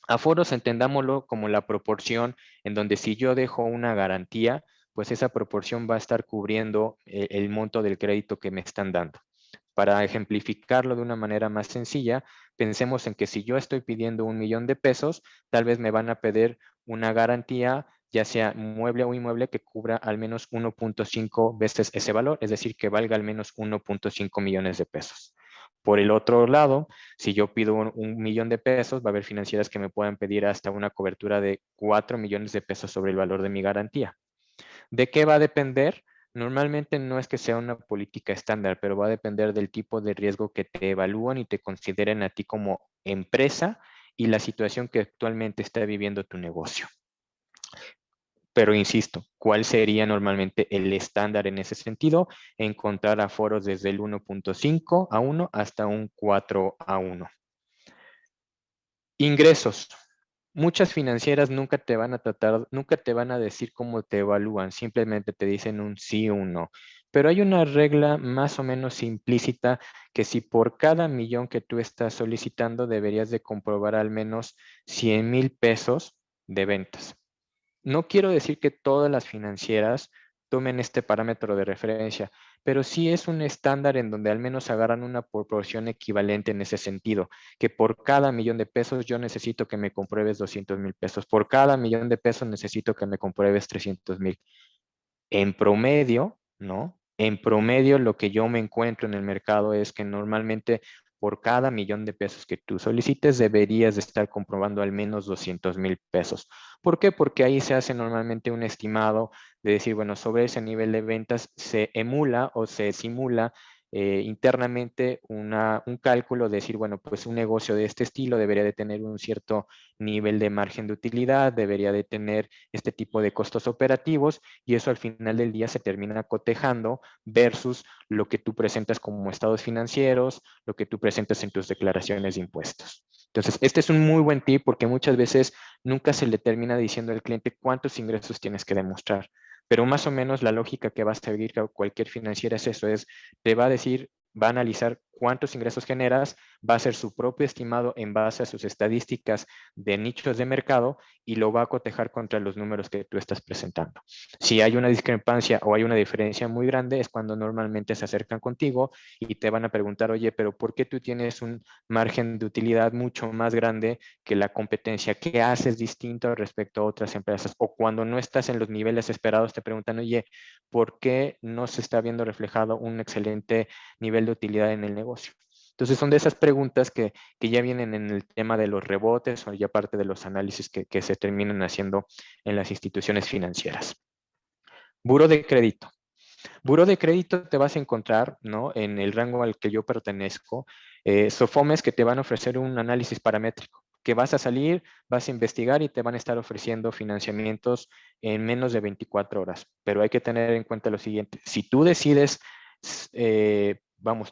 Aforos, entendámoslo como la proporción en donde si yo dejo una garantía, pues esa proporción va a estar cubriendo el monto del crédito que me están dando. Para ejemplificarlo de una manera más sencilla, pensemos en que si yo estoy pidiendo 1 millón de pesos, tal vez me van a pedir una garantía, ya sea mueble o inmueble, que cubra al menos 1.5 veces ese valor, es decir, que valga al menos 1.5 millones de pesos. Por el otro lado, si yo pido 1 millón de pesos, va a haber financieras que me puedan pedir hasta una cobertura de 4 millones de pesos sobre el valor de mi garantía. ¿De qué va a depender? Normalmente no es que sea una política estándar, pero va a depender del tipo de riesgo que te evalúan y te consideren a ti como empresa y la situación que actualmente está viviendo tu negocio. Pero insisto, ¿cuál sería normalmente el estándar en ese sentido? Encontrar aforos desde el 1.5 a 1 hasta un 4 a 1. Ingresos. Muchas financieras nunca te van a decir cómo te evalúan, simplemente te dicen un sí o un no. Pero hay una regla más o menos implícita, que si por cada millón que tú estás solicitando deberías de comprobar al menos 100,000 pesos de ventas. No quiero decir que todas las financieras tomen este parámetro de referencia, pero sí es un estándar en donde al menos agarran una proporción equivalente en ese sentido, que por cada millón de pesos yo necesito que me compruebes 200,000 pesos, por cada millón de pesos necesito que me compruebes 300,000. En promedio, ¿no? En promedio, lo que yo me encuentro en el mercado es que normalmente por cada millón de pesos que tú solicites deberías de estar comprobando al menos 200,000 pesos. ¿Por qué? Porque ahí se hace normalmente un estimado de decir, bueno, sobre ese nivel de ventas se emula o se simula internamente un cálculo de decir, bueno, pues un negocio de este estilo debería de tener un cierto nivel de margen de utilidad, debería de tener este tipo de costos operativos, y eso al final del día se termina cotejando versus lo que tú presentas como estados financieros, lo que tú presentas en tus declaraciones de impuestos. Entonces, este es un muy buen tip, porque muchas veces nunca se le termina diciendo al cliente cuántos ingresos tienes que demostrar. Pero más o menos la lógica que va a seguir cualquier financiera es eso, te va a decir, va a analizar cuántos ingresos generas, va a hacer su propio estimado en base a sus estadísticas de nichos de mercado y lo va a cotejar contra los números que tú estás presentando. Si hay una discrepancia o hay una diferencia muy grande, es cuando normalmente se acercan contigo y te van a preguntar, oye, pero ¿por qué tú tienes un margen de utilidad mucho más grande que la competencia? ¿Qué haces distinto respecto a otras empresas? O cuando no estás en los niveles esperados, te preguntan, oye, ¿por qué no se está viendo reflejado un excelente nivel de utilidad en el negocio? Entonces son de esas preguntas que ya vienen en el tema de los rebotes o ya parte de los análisis que se terminan haciendo en las instituciones financieras. Buro de crédito. Buro de crédito te vas a encontrar, ¿no?, en el rango al que yo pertenezco, SOFOMES que te van a ofrecer un análisis paramétrico, que vas a salir, vas a investigar y te van a estar ofreciendo financiamientos en menos de 24 horas. Pero hay que tener en cuenta lo siguiente, si tú decides,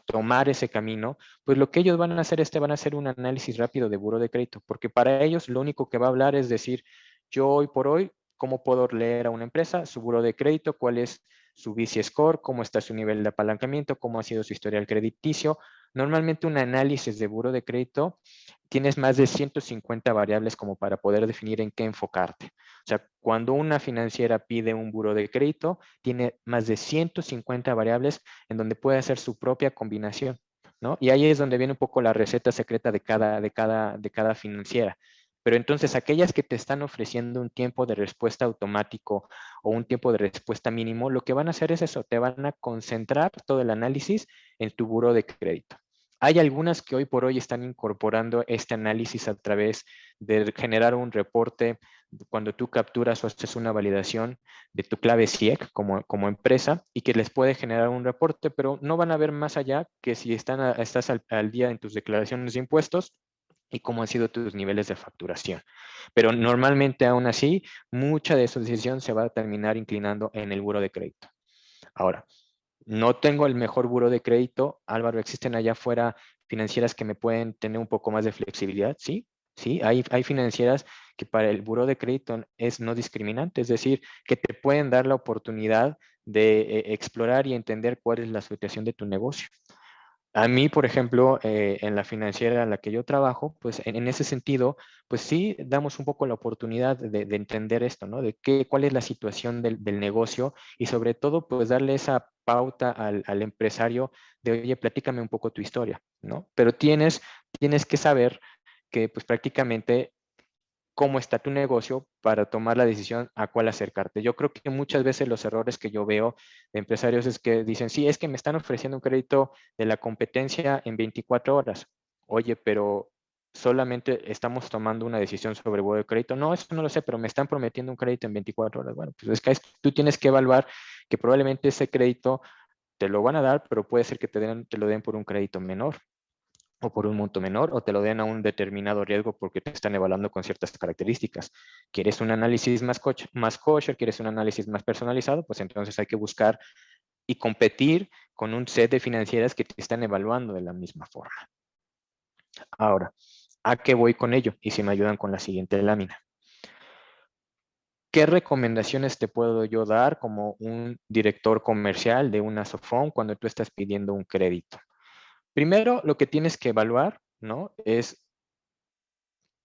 tomar ese camino, pues lo que ellos van a hacer es te van a hacer un análisis rápido de buro de crédito, porque para ellos lo único que va a hablar es decir, yo hoy por hoy, ¿cómo puedo leer a una empresa? Su buro de crédito, cuál es su BC Score, cómo está su nivel de apalancamiento, cómo ha sido su historial crediticio. Normalmente un análisis de buro de crédito tienes más de 150 variables como para poder definir en qué enfocarte. O sea, cuando una financiera pide un buro de crédito, tiene más de 150 variables en donde puede hacer su propia combinación, ¿no? Y ahí es donde viene un poco la receta secreta de cada financiera. Pero entonces aquellas que te están ofreciendo un tiempo de respuesta automático o un tiempo de respuesta mínimo, lo que van a hacer es eso, te van a concentrar todo el análisis en tu buro de crédito. Hay algunas que hoy por hoy están incorporando este análisis a través de generar un reporte cuando tú capturas o haces una validación de tu clave CIEC como empresa y que les puede generar un reporte, pero no van a ver más allá que si estás al día en tus declaraciones de impuestos y cómo han sido tus niveles de facturación. Pero normalmente aún así, mucha de su decisión se va a terminar inclinando en el buro de crédito. Ahora, no tengo el mejor buro de crédito, Álvaro, existen allá afuera financieras que me pueden tener un poco más de flexibilidad, sí, sí, hay financieras que para el buro de crédito es no discriminante, es decir, que te pueden dar la oportunidad de explorar y entender cuál es la situación de tu negocio. A mí, por ejemplo, en la financiera en la que yo trabajo, pues en ese sentido, pues sí damos un poco la oportunidad de entender esto, ¿no? De cuál es la situación del negocio y sobre todo, pues darle esa pauta al empresario de, oye, platícame un poco tu historia, ¿no? Pero tienes que saber que pues prácticamente cómo está tu negocio para tomar la decisión a cuál acercarte. Yo creo que muchas veces los errores que yo veo de empresarios es que dicen, sí, es que me están ofreciendo un crédito de la competencia en 24 horas. Oye, pero solamente estamos tomando una decisión sobre buro de crédito. No, eso no lo sé, pero me están prometiendo un crédito en 24 horas. Bueno, pues es que tú tienes que evaluar que probablemente ese crédito te lo van a dar, pero puede ser que te lo den por un crédito menor o por un monto menor, o te lo den a un determinado riesgo porque te están evaluando con ciertas características. ¿Quieres un análisis más kosher? ¿Quieres un análisis más personalizado? Pues entonces hay que buscar y competir con un set de financieras que te están evaluando de la misma forma. Ahora, ¿a qué voy con ello? Y si me ayudan con la siguiente lámina. ¿Qué recomendaciones te puedo yo dar como un director comercial de una SOFOM cuando tú estás pidiendo un crédito? Primero, lo que tienes que evaluar, ¿no?, es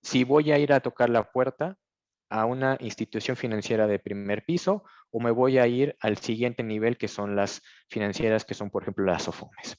si voy a ir a tocar la puerta a una institución financiera de primer piso o me voy a ir al siguiente nivel que son las financieras que son, por ejemplo, las SOFOMES.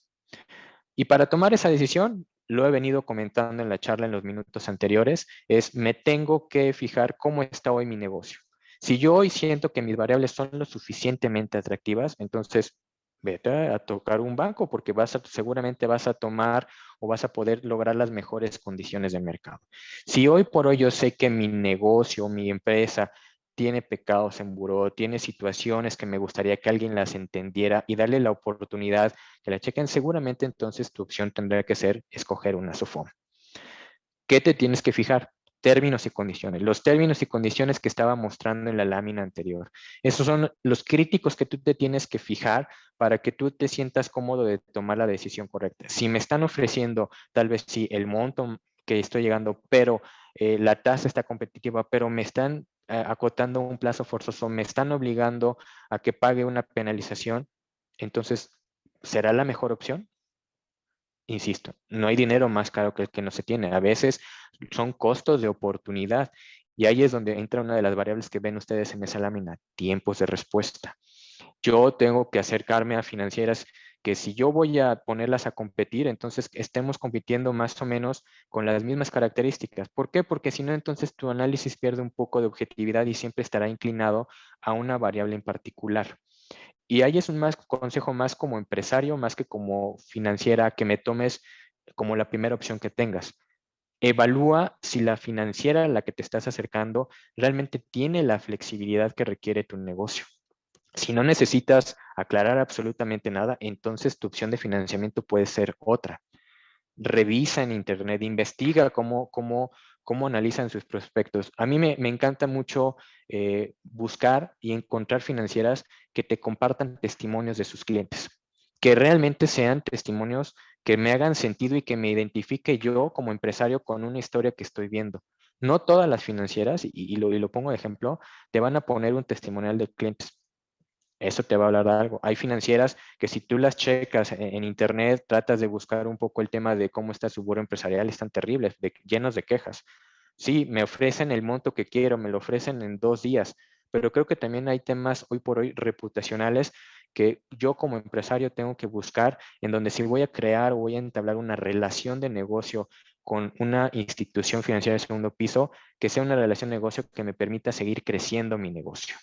Y para tomar esa decisión, lo he venido comentando en la charla en los minutos anteriores, es me tengo que fijar cómo está hoy mi negocio. Si yo hoy siento que mis variables son lo suficientemente atractivas, entonces vete a tocar un banco porque seguramente vas a tomar o vas a poder lograr las mejores condiciones de mercado. Si hoy por hoy yo sé que mi negocio, mi empresa tiene pecados en buró, tiene situaciones que me gustaría que alguien las entendiera y darle la oportunidad que la chequen, seguramente entonces tu opción tendrá que ser escoger una SOFOM. ¿Qué te tienes que fijar? Términos y condiciones. Los términos y condiciones que estaba mostrando en la lámina anterior. Esos son los críticos que tú te tienes que fijar para que tú te sientas cómodo de tomar la decisión correcta. Si me están ofreciendo, tal vez sí, el monto que estoy llegando, pero la tasa está competitiva, pero me están acotando un plazo forzoso, me están obligando a que pague una penalización, entonces, ¿será la mejor opción? insisto, no hay dinero más caro que el que no se tiene. A veces son costos de oportunidad. Y ahí es donde entra una de las variables que ven ustedes en esa lámina, tiempos de respuesta. Yo tengo que acercarme a financieras que si yo voy a ponerlas a competir, entonces estemos compitiendo más o menos con las mismas características. ¿Por qué? Porque si no, entonces tu análisis pierde un poco de objetividad y siempre estará inclinado a una variable en particular. Y ahí es un consejo más como empresario, más que como financiera, que me tomes como la primera opción que tengas. Evalúa si la financiera a la que te estás acercando realmente tiene la flexibilidad que requiere tu negocio. Si no necesitas aclarar absolutamente nada, entonces tu opción de financiamiento puede ser otra. Revisa en internet, investiga cómo analizan sus prospectos. A mí me encanta mucho buscar y encontrar financieras que te compartan testimonios de sus clientes, que realmente sean testimonios que me hagan sentido y que me identifique yo como empresario con una historia que estoy viendo. No todas las financieras, y lo pongo de ejemplo, te van a poner un testimonial de clientes. Eso te va a hablar de algo. Hay financieras que si tú las checas en internet, tratas de buscar un poco el tema de cómo está su buro empresarial, están terribles, llenos de quejas. Sí, me ofrecen el monto que quiero, me lo ofrecen en 2 días, pero creo que también hay temas hoy por hoy reputacionales que yo como empresario tengo que buscar, en donde si voy a crear o voy a entablar una relación de negocio con una institución financiera de segundo piso, que sea una relación de negocio que me permita seguir creciendo mi negocio.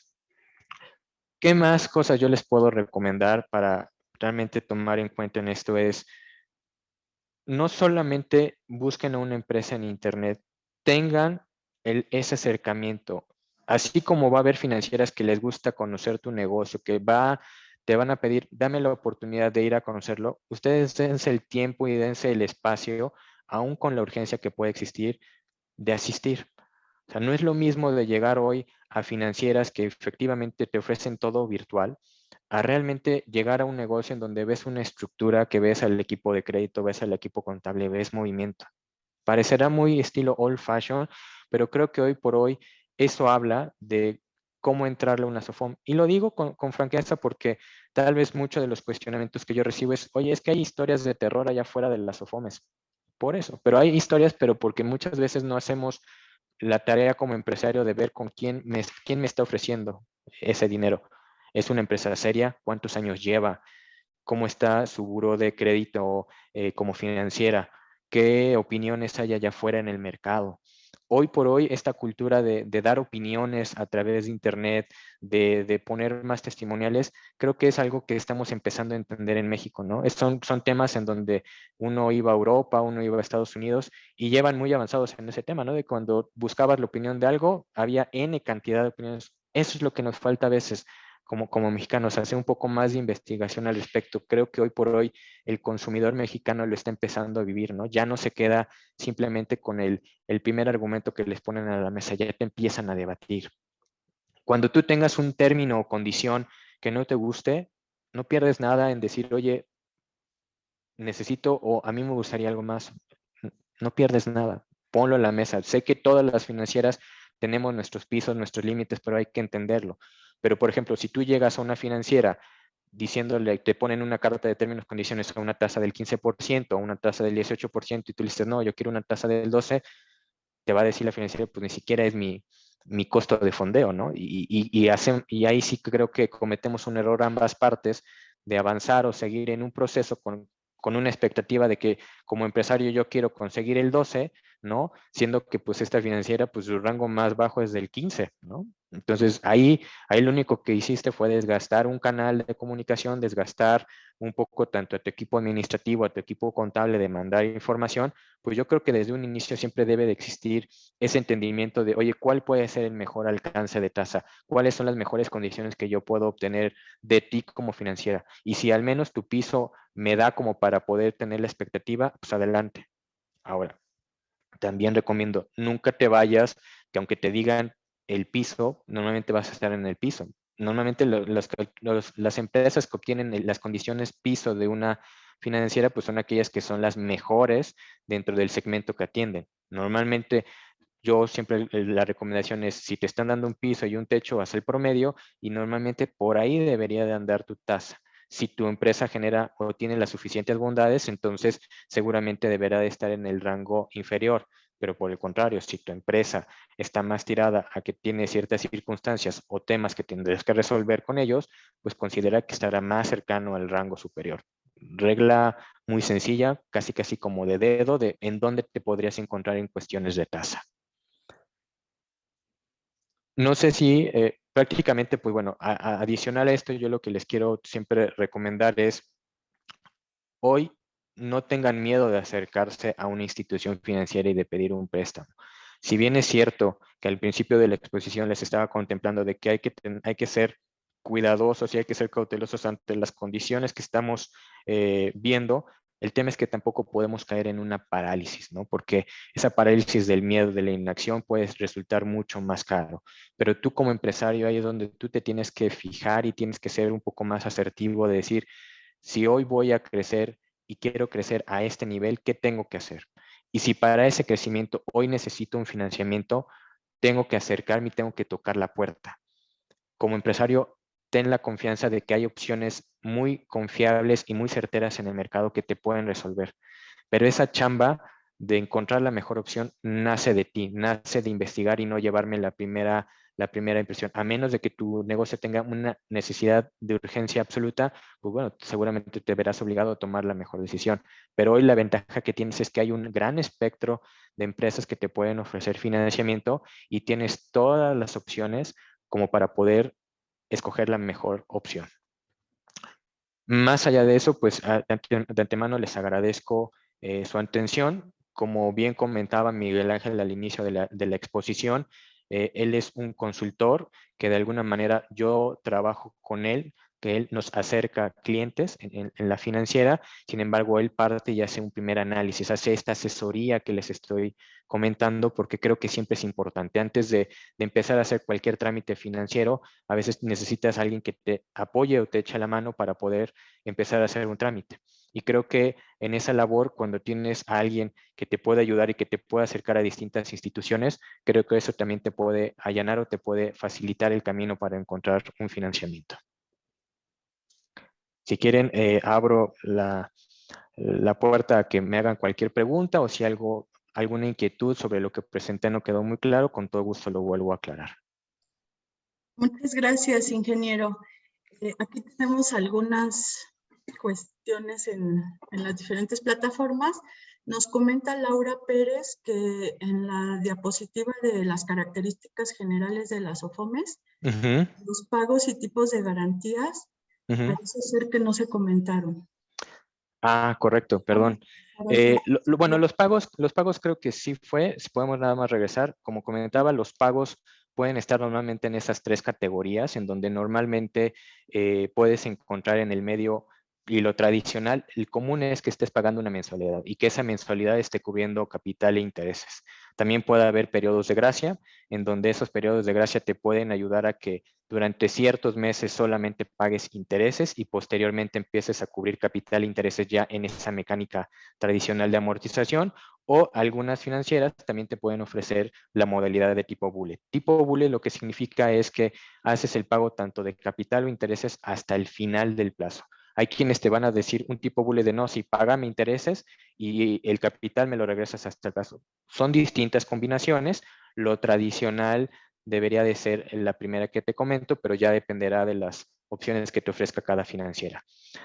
¿Qué más cosas yo les puedo recomendar para realmente tomar en cuenta en esto? Es, no solamente busquen a una empresa en internet, tengan ese acercamiento. Así como va a haber financieras que les gusta conocer tu negocio, te van a pedir, dame la oportunidad de ir a conocerlo. Ustedes dense el tiempo y dense el espacio, aún con la urgencia que puede existir, de asistir. O sea, no es lo mismo de llegar hoy a financieras que efectivamente te ofrecen todo virtual, a realmente llegar a un negocio en donde ves una estructura, que ves al equipo de crédito, ves al equipo contable, ves movimiento. Parecerá muy estilo old fashion, pero creo que hoy por hoy eso habla de cómo entrarle a una SOFOM. Y lo digo con franqueza porque tal vez muchos de los cuestionamientos que yo recibo es, oye, es que hay historias de terror allá afuera de las SOFOMes. Por eso, pero hay historias, pero porque muchas veces no hacemos la tarea como empresario de ver con quién me está ofreciendo ese dinero. ¿Es una empresa seria? ¿Cuántos años lleva? ¿Cómo está su buró de crédito como financiera? ¿Qué opiniones hay allá afuera en el mercado? Hoy por hoy, esta cultura de dar opiniones a través de Internet, de poner más testimoniales, creo que es algo que estamos empezando a entender en México, ¿no? Son temas en donde uno iba a Europa, uno iba a Estados Unidos y llevan muy avanzados en ese tema, ¿no? De cuando buscabas la opinión de algo, había N cantidad de opiniones. Eso es lo que nos falta a veces como mexicanos, hacer un poco más de investigación al respecto. Creo que hoy por hoy el consumidor mexicano lo está empezando a vivir, ¿no? Ya no se queda simplemente con el primer argumento que les ponen a la mesa, ya te empiezan a debatir. Cuando tú tengas un término o condición que no te guste, no pierdes nada en decir, oye, necesito o a mí me gustaría algo más. No pierdes nada, ponlo en la mesa. Sé que todas las financieras tenemos nuestros pisos, nuestros límites, pero hay que entenderlo. Pero, por ejemplo, si tú llegas a una financiera diciéndole, te ponen una carta de términos y condiciones a una tasa del 15%, a una tasa del 18%, y tú le dices, no, yo quiero una tasa del 12%, te va a decir la financiera, pues ni siquiera es mi costo de fondeo, ¿no? Y ahí sí creo que cometemos un error ambas partes de avanzar o seguir en un proceso con una expectativa de que como empresario yo quiero conseguir el 12, ¿no? Siendo que pues esta financiera, pues su rango más bajo es del 15, ¿no? Entonces ahí lo único que hiciste fue desgastar un canal de comunicación, desgastar un poco tanto a tu equipo administrativo, a tu equipo contable de mandar información, pues yo creo que desde un inicio siempre debe de existir ese entendimiento de, oye, ¿cuál puede ser el mejor alcance de tasa? ¿Cuáles son las mejores condiciones que yo puedo obtener de ti como financiera? Y si al menos tu piso me da como para poder tener la expectativa, pues adelante. Ahora, también recomiendo, nunca te vayas, que aunque te digan el piso, normalmente vas a estar en el piso. Normalmente las empresas que obtienen las condiciones piso de una financiera, pues son aquellas que son las mejores dentro del segmento que atienden. Normalmente yo siempre la recomendación es, si te están dando un piso y un techo, haz el promedio y normalmente por ahí debería de andar tu tasa. Si tu empresa genera o tiene las suficientes bondades, entonces seguramente deberá de estar en el rango inferior. Pero por el contrario, si tu empresa está más tirada a que tiene ciertas circunstancias o temas que tendrás que resolver con ellos, pues considera que estará más cercano al rango superior. Regla muy sencilla, casi como de dedo, de en dónde te podrías encontrar en cuestiones de tasa. No sé si prácticamente, pues bueno, adicional a esto, yo lo que les quiero siempre recomendar es, hoy no tengan miedo de acercarse a una institución financiera y de pedir un préstamo. Si bien es cierto que al principio de la exposición les estaba contemplando de que hay que ser cuidadosos y hay que ser cautelosos ante las condiciones que estamos viendo, el tema es que tampoco podemos caer en una parálisis, ¿no? Porque esa parálisis del miedo, de la inacción, puede resultar mucho más caro. Pero tú como empresario, ahí es donde tú te tienes que fijar y tienes que ser un poco más asertivo de decir, si hoy voy a crecer y quiero crecer a este nivel, ¿qué tengo que hacer? Y si para ese crecimiento hoy necesito un financiamiento, tengo que acercarme y tengo que tocar la puerta. Como empresario, ten la confianza de que hay opciones muy confiables y muy certeras en el mercado que te pueden resolver. Pero esa chamba de encontrar la mejor opción nace de ti, nace de investigar y no llevarme la primera impresión. A menos de que tu negocio tenga una necesidad de urgencia absoluta, pues bueno, seguramente te verás obligado a tomar la mejor decisión. Pero hoy la ventaja que tienes es que hay un gran espectro de empresas que te pueden ofrecer financiamiento y tienes todas las opciones como para poder escoger la mejor opción. Más allá de eso, pues de antemano les agradezco su atención. Como bien comentaba Miguel Ángel al inicio de la exposición, él es un consultor que de alguna manera yo trabajo con él, que él nos acerca clientes en la financiera. Sin embargo, él parte y hace un primer análisis, hace esta asesoría que les estoy comentando, porque creo que siempre es importante. Antes de empezar a hacer cualquier trámite financiero, a veces necesitas a alguien que te apoye o te eche la mano para poder empezar a hacer un trámite. Y creo que en esa labor, cuando tienes a alguien que te puede ayudar y que te puede acercar a distintas instituciones, creo que eso también te puede allanar o te puede facilitar el camino para encontrar un financiamiento. Si quieren, abro la puerta a que me hagan cualquier pregunta, o si alguna inquietud sobre lo que presenté no quedó muy claro, con todo gusto lo vuelvo a aclarar. Muchas gracias, ingeniero. Aquí tenemos algunas cuestiones en las diferentes plataformas. Nos comenta Laura Pérez que en la diapositiva de las características generales de las OFOMES, los pagos y tipos de garantías, parece ser que no se comentaron. Ah, correcto, perdón. Bueno, los pagos creo que sí fue. Si podemos nada más regresar, como comentaba, los pagos pueden estar normalmente en esas tres categorías, en donde normalmente puedes encontrar en el medio, y lo tradicional, el común es que estés pagando una mensualidad y que esa mensualidad esté cubriendo capital e intereses. También puede haber periodos de gracia, en donde esos periodos de gracia te pueden ayudar a que durante ciertos meses solamente pagues intereses y posteriormente empieces a cubrir capital e intereses ya en esa mecánica tradicional de amortización. O algunas financieras también te pueden ofrecer la modalidad de tipo bullet. Tipo bullet lo que significa es que haces el pago tanto de capital o intereses hasta el final del plazo. Hay quienes te van a decir un tipo bullet de no, si págame intereses y el capital me lo regresas hasta el plazo. Son distintas combinaciones. Lo tradicional debería de ser la primera que te comento, pero ya dependerá de las opciones que te ofrezca cada financiera.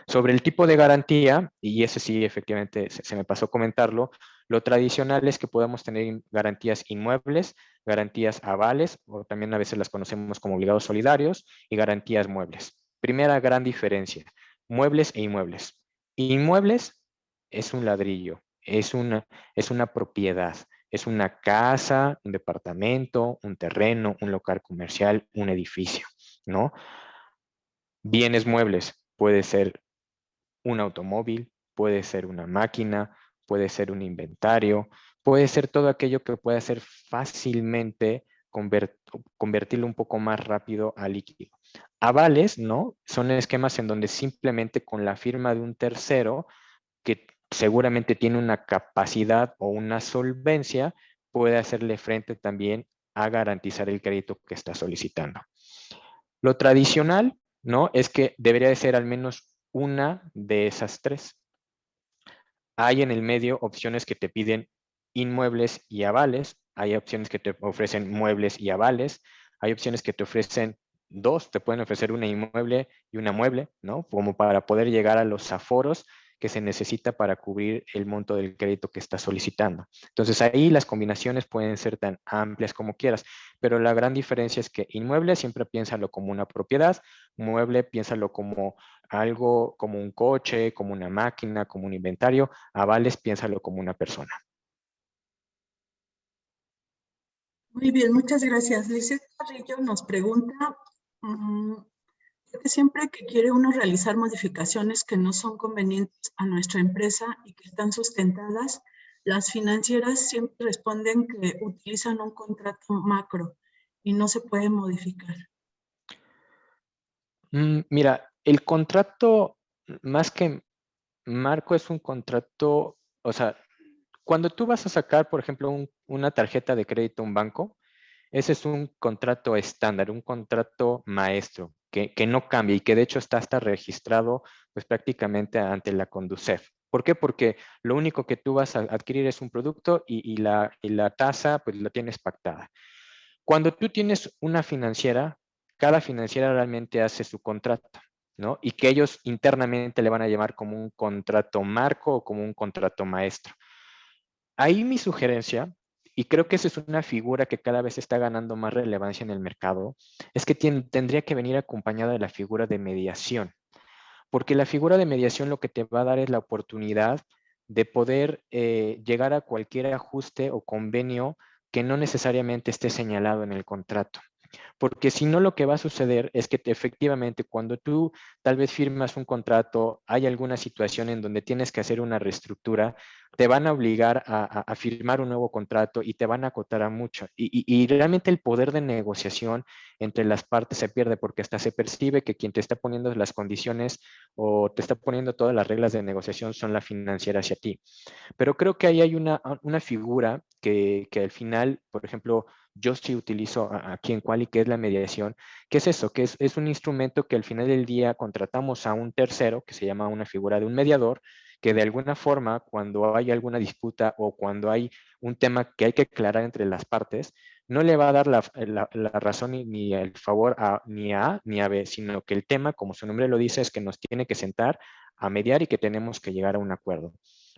Sobre el tipo de garantía, y ese sí efectivamente se me pasó comentarlo, lo tradicional es que podamos tener garantías inmuebles, garantías avales, o también a veces las conocemos como obligados solidarios, y garantías muebles. Primera gran diferencia, muebles e inmuebles. Inmuebles es un ladrillo, es una propiedad. Es una casa, un departamento, un terreno, un local comercial, un edificio, ¿no? Bienes muebles, puede ser un automóvil, puede ser una máquina, puede ser un inventario, puede ser todo aquello que pueda ser fácilmente convertirlo un poco más rápido a líquido. Avales, ¿no? Son esquemas en donde simplemente con la firma de un tercero que seguramente tiene una capacidad o una solvencia, puede hacerle frente también a garantizar el crédito que está solicitando. Lo tradicional, ¿no? Es que debería de ser al menos una de esas tres. Hay en el medio opciones que te piden inmuebles y avales, hay opciones que te ofrecen muebles y avales, hay opciones que te ofrecen dos, te pueden ofrecer una inmueble y una mueble, ¿no? Como para poder llegar a los aforos que se necesita para cubrir el monto del crédito que estás solicitando. Entonces ahí las combinaciones pueden ser tan amplias como quieras, pero la gran diferencia es que inmueble siempre piénsalo como una propiedad, mueble piénsalo como algo como un coche, como una máquina, como un inventario, avales piénsalo como una persona. Muy bien, muchas gracias. Lizeth Carrillo nos pregunta, que siempre que quiere uno realizar modificaciones que no son convenientes a nuestra empresa y que están sustentadas, las financieras siempre responden que utilizan un contrato macro y no se puede modificar. Mira, el contrato, más que marco, es un contrato, o sea, cuando tú vas a sacar, por ejemplo, una tarjeta de crédito a un banco, ese es un contrato estándar, un contrato maestro, que no cambia y que de hecho está hasta registrado pues prácticamente ante la Conducef. ¿Por qué? Porque lo único que tú vas a adquirir es un producto y la tasa pues la tienes pactada. Cuando tú tienes una financiera, cada financiera realmente hace su contrato, ¿no? Y que ellos internamente le van a llamar como un contrato marco o como un contrato maestro. Ahí mi sugerencia, y creo que esa es una figura que cada vez está ganando más relevancia en el mercado, es que tendría que venir acompañada de la figura de mediación, porque la figura de mediación lo que te va a dar es la oportunidad de poder llegar a cualquier ajuste o convenio que no necesariamente esté señalado en el contrato. Porque si no, lo que va a suceder es que efectivamente cuando tú tal vez firmas un contrato, hay alguna situación en donde tienes que hacer una reestructura, te van a obligar a firmar un nuevo contrato y te van a acotar a mucho. Y realmente el poder de negociación entre las partes se pierde porque hasta se percibe que quien te está poniendo las condiciones o te está poniendo todas las reglas de negociación son la financiera hacia ti. Pero creo que ahí hay una figura que al final, por ejemplo, yo sí utilizo aquí en Quali, que es la mediación. ¿Qué es eso? Que es un instrumento que al final del día contratamos a un tercero, que se llama una figura de un mediador, que de alguna forma, cuando hay alguna disputa o cuando hay un tema que hay que aclarar entre las partes, no le va a dar la razón ni el favor ni a A ni a B, sino que el tema, como su nombre lo dice, es que nos tiene que sentar a mediar y que tenemos que llegar a un acuerdo.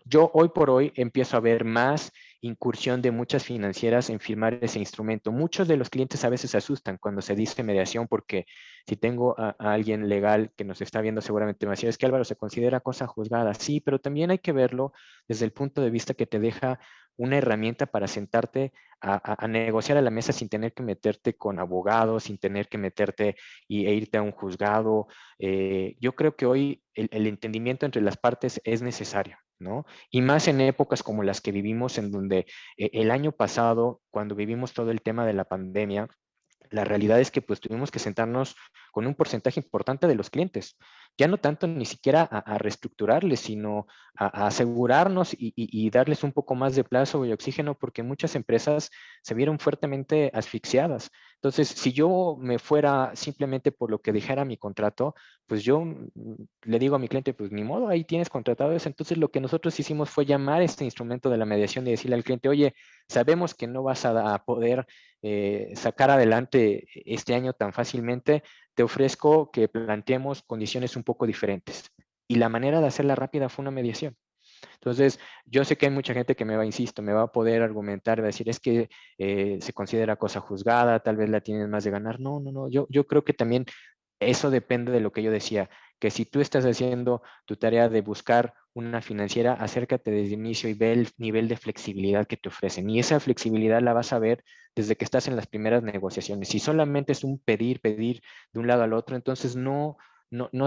Yo hoy por hoy empiezo a ver más incursión de muchas financieras en firmar ese instrumento. Muchos de los clientes a veces se asustan cuando se dice mediación porque si tengo a alguien legal que nos está viendo seguramente me va a decir, es que Álvaro se considera cosa juzgada. Sí, pero también hay que verlo desde el punto de vista que te deja una herramienta para sentarte a negociar a la mesa sin tener que meterte con abogados, sin tener que meterte e irte a un juzgado. Yo creo que hoy el entendimiento entre las partes es necesario, ¿no? Y más en épocas como las que vivimos, en donde el año pasado, cuando vivimos todo el tema de la pandemia, la realidad es que pues tuvimos que sentarnos con un porcentaje importante de los clientes. Ya no tanto ni siquiera a reestructurarles, sino a asegurarnos y darles un poco más de plazo y oxígeno, porque muchas empresas se vieron fuertemente asfixiadas. Entonces, si yo me fuera simplemente por lo que dijera mi contrato, pues yo le digo a mi cliente, pues ni modo, ahí tienes contratado eso. Entonces, lo que nosotros hicimos fue llamar este instrumento de la mediación y decirle al cliente, oye, sabemos que no vas a poder sacar adelante este año tan fácilmente, te ofrezco que planteemos condiciones un poco diferentes. Y la manera de hacerla rápida fue una mediación. Entonces, yo sé que hay mucha gente que insisto, me va a poder argumentar, va a decir, es que se considera cosa juzgada, tal vez la tienes más de ganar. No, no, no, yo creo que también eso depende de lo que yo decía, que si tú estás haciendo tu tarea de buscar una financiera, acércate desde el inicio y ve el nivel de flexibilidad que te ofrecen. Y esa flexibilidad la vas a ver desde que estás en las primeras negociaciones. Si solamente es un pedir de un lado al otro, entonces no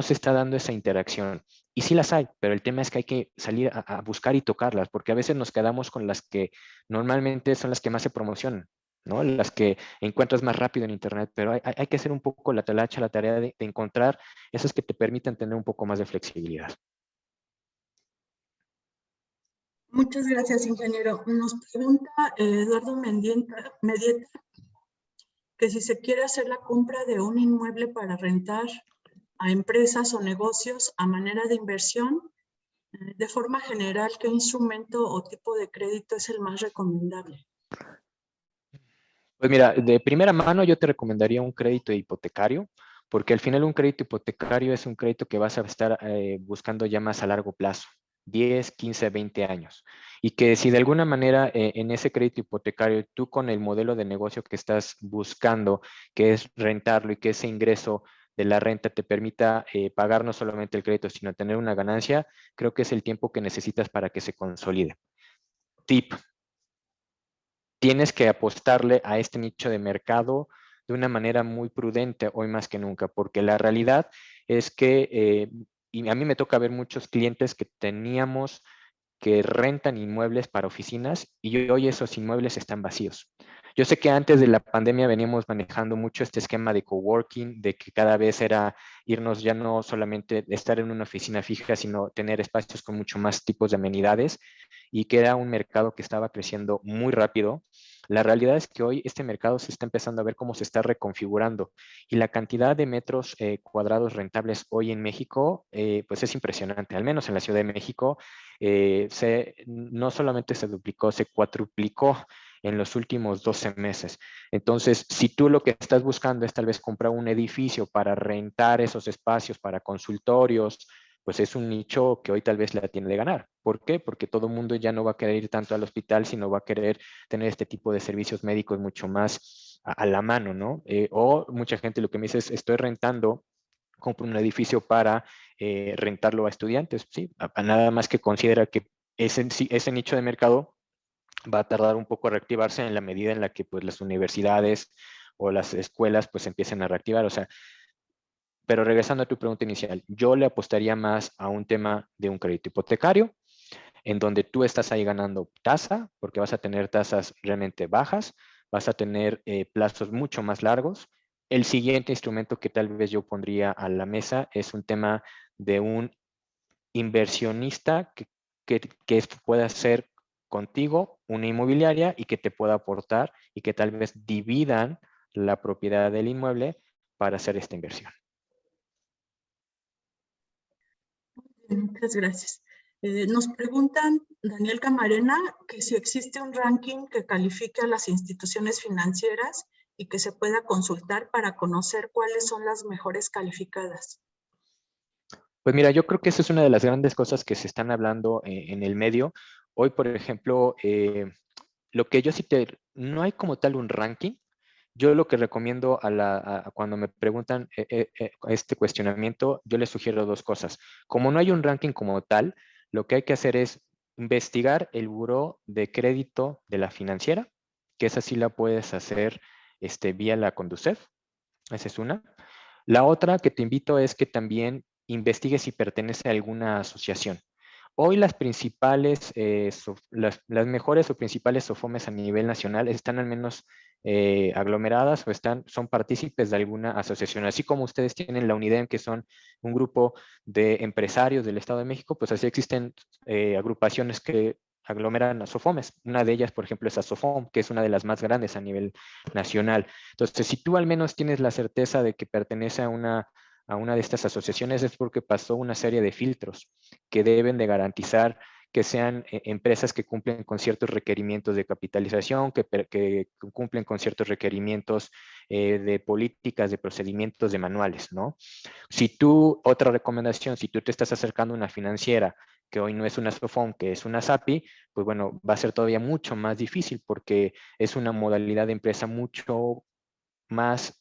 se está dando esa interacción. Y sí las hay, pero el tema es que hay que salir a buscar y tocarlas, porque a veces nos quedamos con las que normalmente son las que más se promocionan, ¿no? Las que encuentras más rápido en Internet, pero hay que hacer un poco la tarea de encontrar esas que te permitan tener un poco más de flexibilidad. Muchas gracias, ingeniero. Nos pregunta Eduardo Mendieta que si se quiere hacer la compra de un inmueble para rentar a empresas o negocios a manera de inversión? De forma general, ¿qué instrumento o tipo de crédito es el más recomendable? Pues mira, de primera mano yo te recomendaría un crédito hipotecario, porque al final un crédito hipotecario es un crédito que vas a estar buscando ya más a largo plazo, 10, 15, 20 años. Y que si de alguna manera en ese crédito hipotecario tú con el modelo de negocio que estás buscando, que es rentarlo y que ese ingreso de la renta te permita pagar no solamente el crédito, sino tener una ganancia, creo que es el tiempo que necesitas para que se consolide. Tip, tienes que apostarle a este nicho de mercado de una manera muy prudente hoy más que nunca, porque la realidad es que, y a mí me toca ver muchos clientes que teníamos que rentan inmuebles para oficinas y hoy esos inmuebles están vacíos. Yo sé que antes de la pandemia veníamos manejando mucho este esquema de coworking, de que cada vez era irnos ya no solamente estar en una oficina fija, sino tener espacios con mucho más tipos de amenidades y que era un mercado que estaba creciendo muy rápido. La realidad es que hoy este mercado se está empezando a ver cómo se está reconfigurando y la cantidad de metros cuadrados rentables hoy en México, pues es impresionante, al menos en la Ciudad de México. No solamente se duplicó, se cuatruplicó en los últimos 12 meses. Entonces, si tú lo que estás buscando es tal vez comprar un edificio para rentar esos espacios para consultorios, pues es un nicho que hoy tal vez la tiene de ganar. ¿Por qué? Porque todo el mundo ya no va a querer ir tanto al hospital, sino va a querer tener este tipo de servicios médicos mucho más a la mano, ¿no? O mucha gente lo que me dice es, estoy rentando, compro un edificio para rentarlo a estudiantes, ¿sí? Nada más que considera que ese nicho de mercado va a tardar un poco a reactivarse en la medida en la que pues, las universidades o las escuelas pues empiecen a reactivar. O sea, pero regresando a tu pregunta inicial, yo le apostaría más a un tema de un crédito hipotecario, en donde tú estás ahí ganando tasa, porque vas a tener tasas realmente bajas, vas a tener plazos mucho más largos. El siguiente instrumento que tal vez yo pondría a la mesa es un tema de un inversionista que pueda ser contigo una inmobiliaria y que te pueda aportar y que tal vez dividan la propiedad del inmueble para hacer esta inversión. Muchas gracias. Nos preguntan, Daniel Camarena, que si existe un ranking que califique a las instituciones financieras y que se pueda consultar para conocer cuáles son las mejores calificadas. Pues mira, yo creo que esa es una de las grandes cosas que se están hablando en el medio. Hoy, por ejemplo, lo que yo sí no hay como tal un ranking. Yo lo que recomiendo cuando me preguntan este cuestionamiento, yo les sugiero dos cosas. Como no hay un ranking como tal, lo que hay que hacer es investigar el buró de crédito de la financiera, que esa sí la puedes hacer vía la Conducef. Esa es una. La otra que te invito es que también investigues si pertenece a alguna asociación. Hoy las principales, las mejores o principales SOFOMES a nivel nacional están al menos aglomeradas o son partícipes de alguna asociación. Así como ustedes tienen la UNIDEM, que son un grupo de empresarios del Estado de México, pues así existen agrupaciones que aglomeran a SOFOMES. Una de ellas, por ejemplo, es ASOFOM, que es una de las más grandes a nivel nacional. Entonces, si tú al menos tienes la certeza de que pertenece a una de estas asociaciones, es porque pasó una serie de filtros que deben de garantizar que sean empresas que cumplen con ciertos requerimientos de capitalización, que cumplen con ciertos requerimientos de políticas, de procedimientos, de manuales, ¿no? Otra recomendación, si tú te estás acercando a una financiera que hoy no es una SOFOM, que es una SAPI, pues bueno, va a ser todavía mucho más difícil porque es una modalidad de empresa mucho más,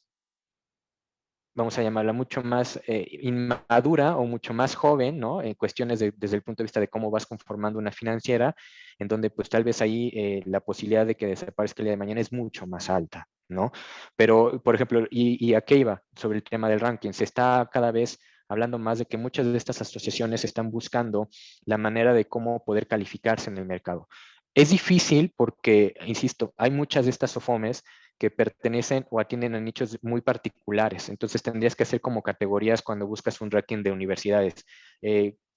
vamos a llamarla, mucho más inmadura o mucho más joven, ¿no? En cuestiones desde el punto de vista de cómo vas conformando una financiera, en donde pues tal vez ahí la posibilidad de que desaparezca el día de mañana es mucho más alta, ¿no? Pero, por ejemplo, ¿y a qué iba sobre el tema del ranking? Se está cada vez hablando más de que muchas de estas asociaciones están buscando la manera de cómo poder calificarse en el mercado. Es difícil porque, insisto, hay muchas de estas SOFOMES que pertenecen o atienden a nichos muy particulares. Entonces tendrías que hacer como categorías cuando buscas un ranking de universidades.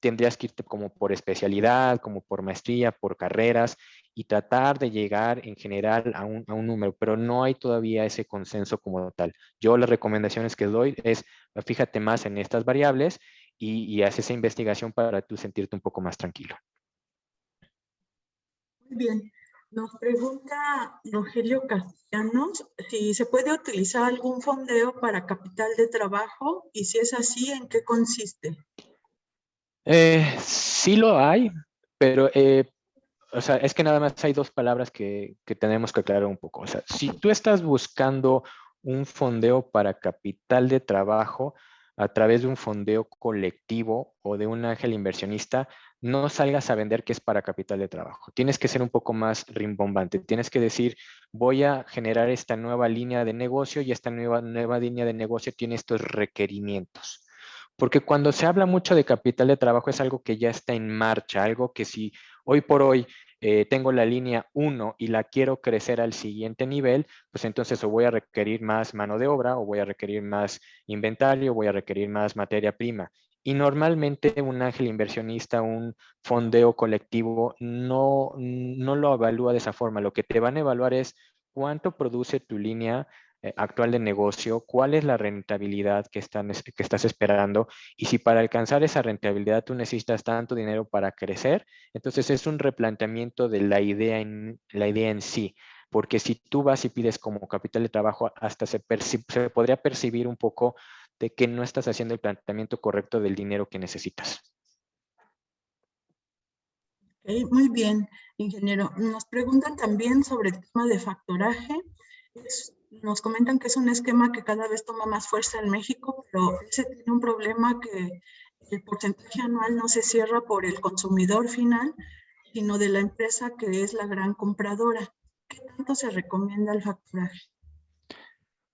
tendrías que irte como por especialidad, como por maestría, por carreras y tratar de llegar en general a un número, pero no hay todavía ese consenso como tal. Yo las recomendaciones que doy es fíjate más en estas variables y haz esa investigación para tú sentirte un poco más tranquilo. Muy bien. Nos pregunta Rogelio Castellanos si se puede utilizar algún fondeo para capital de trabajo y si es así, ¿en qué consiste? Sí lo hay, pero o sea, es que nada más hay dos palabras que tenemos que aclarar un poco. O sea, si tú estás buscando un fondeo para capital de trabajo a través de un fondeo colectivo o de un ángel inversionista, no salgas a vender que es para capital de trabajo. Tienes que ser un poco más rimbombante. Tienes que decir, voy a generar esta nueva línea de negocio y esta nueva línea de negocio tiene estos requerimientos. Porque cuando se habla mucho de capital de trabajo es algo que ya está en marcha, algo que si hoy por hoy tengo la línea 1 y la quiero crecer al siguiente nivel, pues entonces o voy a requerir más mano de obra, o voy a requerir más inventario, o voy a requerir más materia prima. Y normalmente un ángel inversionista, un fondeo colectivo, no lo evalúa de esa forma. Lo que te van a evaluar es cuánto produce tu línea actual de negocio, cuál es la rentabilidad que estás esperando y si para alcanzar esa rentabilidad tú necesitas tanto dinero para crecer, entonces es un replanteamiento de la idea en sí, porque si tú vas y pides como capital de trabajo, hasta se podría percibir un poco de que no estás haciendo el planteamiento correcto del dinero que necesitas. Okay, muy bien, ingeniero. Nos preguntan también sobre el tema de factoraje. Nos comentan que es un esquema que cada vez toma más fuerza en México, pero ese tiene un problema que el porcentaje anual no se cierra por el consumidor final, sino de la empresa que es la gran compradora. ¿Qué tanto se recomienda el factoraje?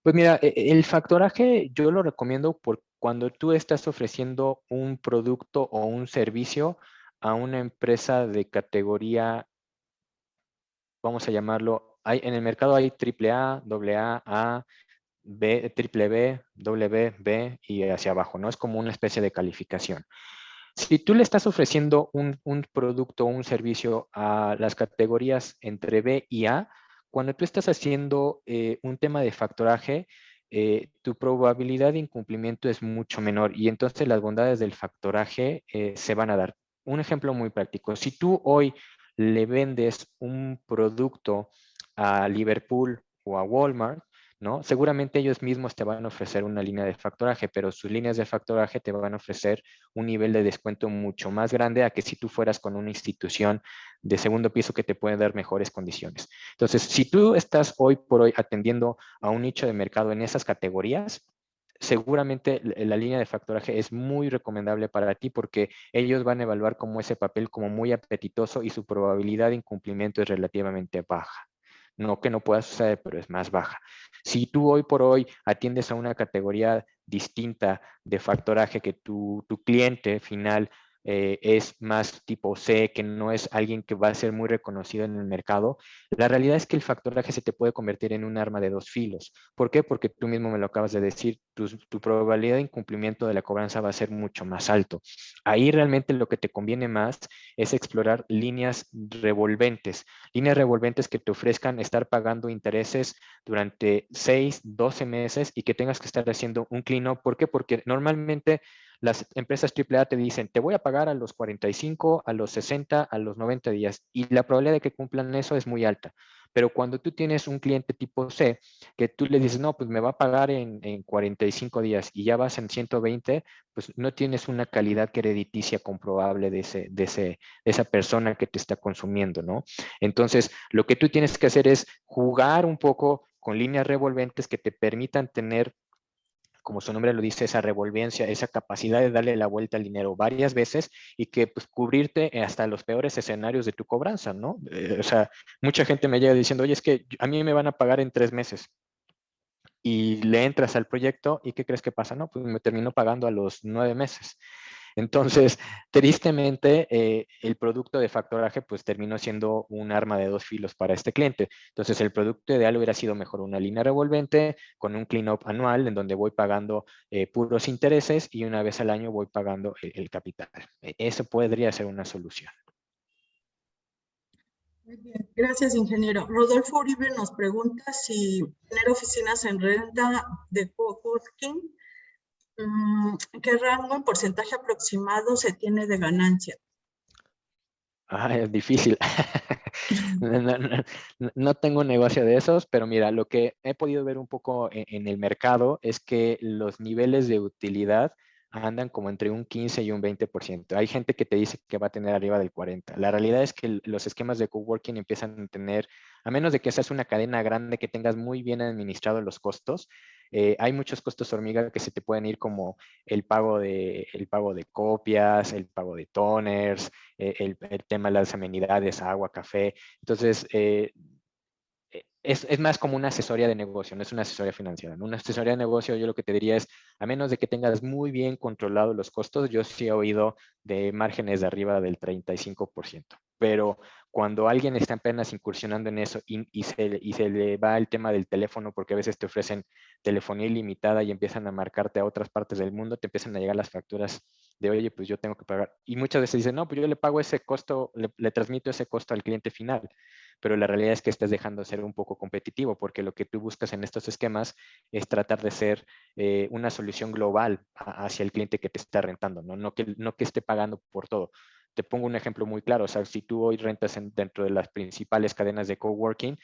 Pues mira, el factoraje yo lo recomiendo por cuando tú estás ofreciendo un producto o un servicio a una empresa de categoría, vamos a llamarlo, en el mercado hay AAA, AA, A, B, triple B, W, B y hacia abajo, ¿no? Es como una especie de calificación. Si tú le estás ofreciendo un producto o un servicio a las categorías entre B y A, cuando tú estás haciendo un tema de factoraje, tu probabilidad de incumplimiento es mucho menor y entonces las bondades del factoraje se van a dar. Un ejemplo muy práctico, si tú hoy le vendes un producto a Liverpool o a Walmart, ¿no? Seguramente ellos mismos te van a ofrecer una línea de factoraje, pero sus líneas de factoraje te van a ofrecer un nivel de descuento mucho más grande a que si tú fueras con una institución de segundo piso que te puede dar mejores condiciones. Entonces, si tú estás hoy por hoy atendiendo a un nicho de mercado en esas categorías, seguramente la línea de factoraje es muy recomendable para ti porque ellos van a evaluar como ese papel como muy apetitoso y su probabilidad de incumplimiento es relativamente baja. No que no pueda suceder, pero es más baja. Si tú hoy por hoy atiendes a una categoría distinta de factoraje que tu cliente final es más tipo C, que no es alguien que va a ser muy reconocido en el mercado, la realidad es que el factoraje se te puede convertir en un arma de dos filos. ¿Por qué? Porque tú mismo me lo acabas de decir, tu probabilidad de incumplimiento de la cobranza va a ser mucho más alto. Ahí realmente lo que te conviene más es explorar líneas revolventes que te ofrezcan estar pagando intereses durante 6, 12 meses y que tengas que estar haciendo un clean-up. ¿Por qué? Porque normalmente las empresas AAA te dicen, te voy a pagar a los 45, a los 60, a los 90 días y la probabilidad de que cumplan eso es muy alta. Pero cuando tú tienes un cliente tipo C, que tú le dices, no, pues me va a pagar en 45 días y ya vas en 120, pues no tienes una calidad crediticia comprobable de esa persona que te está consumiendo, ¿no? Entonces, lo que tú tienes que hacer es jugar un poco con líneas revolventes que te permitan tener, como su nombre lo dice, esa revolvencia, esa capacidad de darle la vuelta al dinero varias veces y que pues cubrirte hasta los peores escenarios de tu cobranza, ¿no? O sea, mucha gente me llega diciendo, oye, es que a mí me van a pagar en 3 meses. Y le entras al proyecto y ¿qué crees que pasa? No, pues me termino pagando a los 9 meses. Entonces, tristemente, el producto de factoraje pues terminó siendo un arma de dos filos para este cliente. Entonces, el producto ideal hubiera sido mejor una línea revolvente con un clean-up anual en donde voy pagando puros intereses y una vez al año voy pagando el capital. Eso podría ser una solución. Muy bien, gracias, ingeniero. Rodolfo Uribe nos pregunta si tener oficinas en renta de coworking, ¿qué rango en porcentaje aproximado se tiene de ganancia? Es difícil. No tengo un negocio de esos, pero mira, lo que he podido ver un poco en el mercado es que los niveles de utilidad andan como entre un 15 y un 20%. Hay gente que te dice que va a tener arriba del 40%. La realidad es que los esquemas de coworking empiezan a tener, a menos de que seas una cadena grande, que tengas muy bien administrados los costos, hay muchos costos hormiga que se te pueden ir como el pago de copias, el pago de toners, el tema de las amenidades, agua, café. Entonces, es más como una asesoría de negocio, no es una asesoría financiera. ¿No? Una asesoría de negocio, yo lo que te diría es, a menos de que tengas muy bien controlados los costos, yo sí he oído de márgenes de arriba del 35%. Pero cuando alguien está apenas incursionando en eso y se le va el tema del teléfono, porque a veces te ofrecen telefonía ilimitada y empiezan a marcarte a otras partes del mundo, te empiezan a llegar las facturas de, oye, pues yo tengo que pagar. Y muchas veces dicen, no, pues yo le pago ese costo, le transmito ese costo al cliente final, pero la realidad es que estás dejando de ser un poco competitivo, porque lo que tú buscas en estos esquemas es tratar de ser una solución global hacia el cliente que te está rentando, ¿no? No que esté pagando por todo. Te pongo un ejemplo muy claro, o sea, si tú hoy rentas dentro de las principales cadenas de coworking,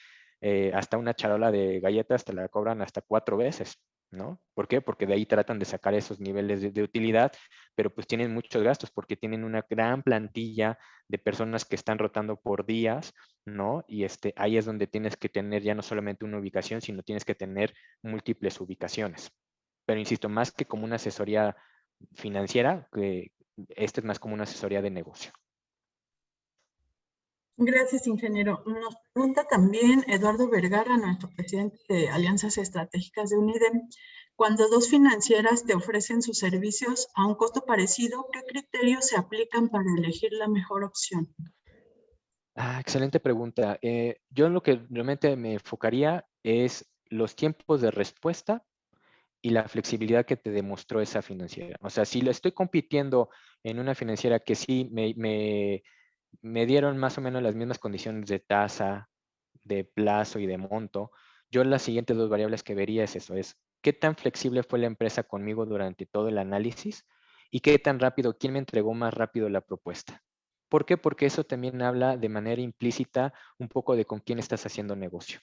hasta una charola de galletas te la cobran hasta 4 veces, ¿no? ¿Por qué? Porque de ahí tratan de sacar esos niveles de utilidad, pero pues tienen muchos gastos porque tienen una gran plantilla de personas que están rotando por días, ¿no? Y ahí es donde tienes que tener ya no solamente una ubicación, sino tienes que tener múltiples ubicaciones. Pero insisto, más que como una asesoría financiera, que es más como una asesoría de negocio. Gracias, ingeniero. Nos pregunta también Eduardo Vergara, nuestro presidente de Alianzas Estratégicas de UNIDEM, cuando dos financieras te ofrecen sus servicios a un costo parecido, ¿qué criterios se aplican para elegir la mejor opción? Excelente pregunta. Yo lo que realmente me enfocaría es los tiempos de respuesta y la flexibilidad que te demostró esa financiera. O sea, si le estoy compitiendo en una financiera que sí me dieron más o menos las mismas condiciones de tasa, de plazo y de monto, yo las siguientes dos variables que vería es eso, es qué tan flexible fue la empresa conmigo durante todo el análisis y qué tan rápido, quién me entregó más rápido la propuesta. ¿Por qué? Porque eso también habla de manera implícita un poco de con quién estás haciendo negocio.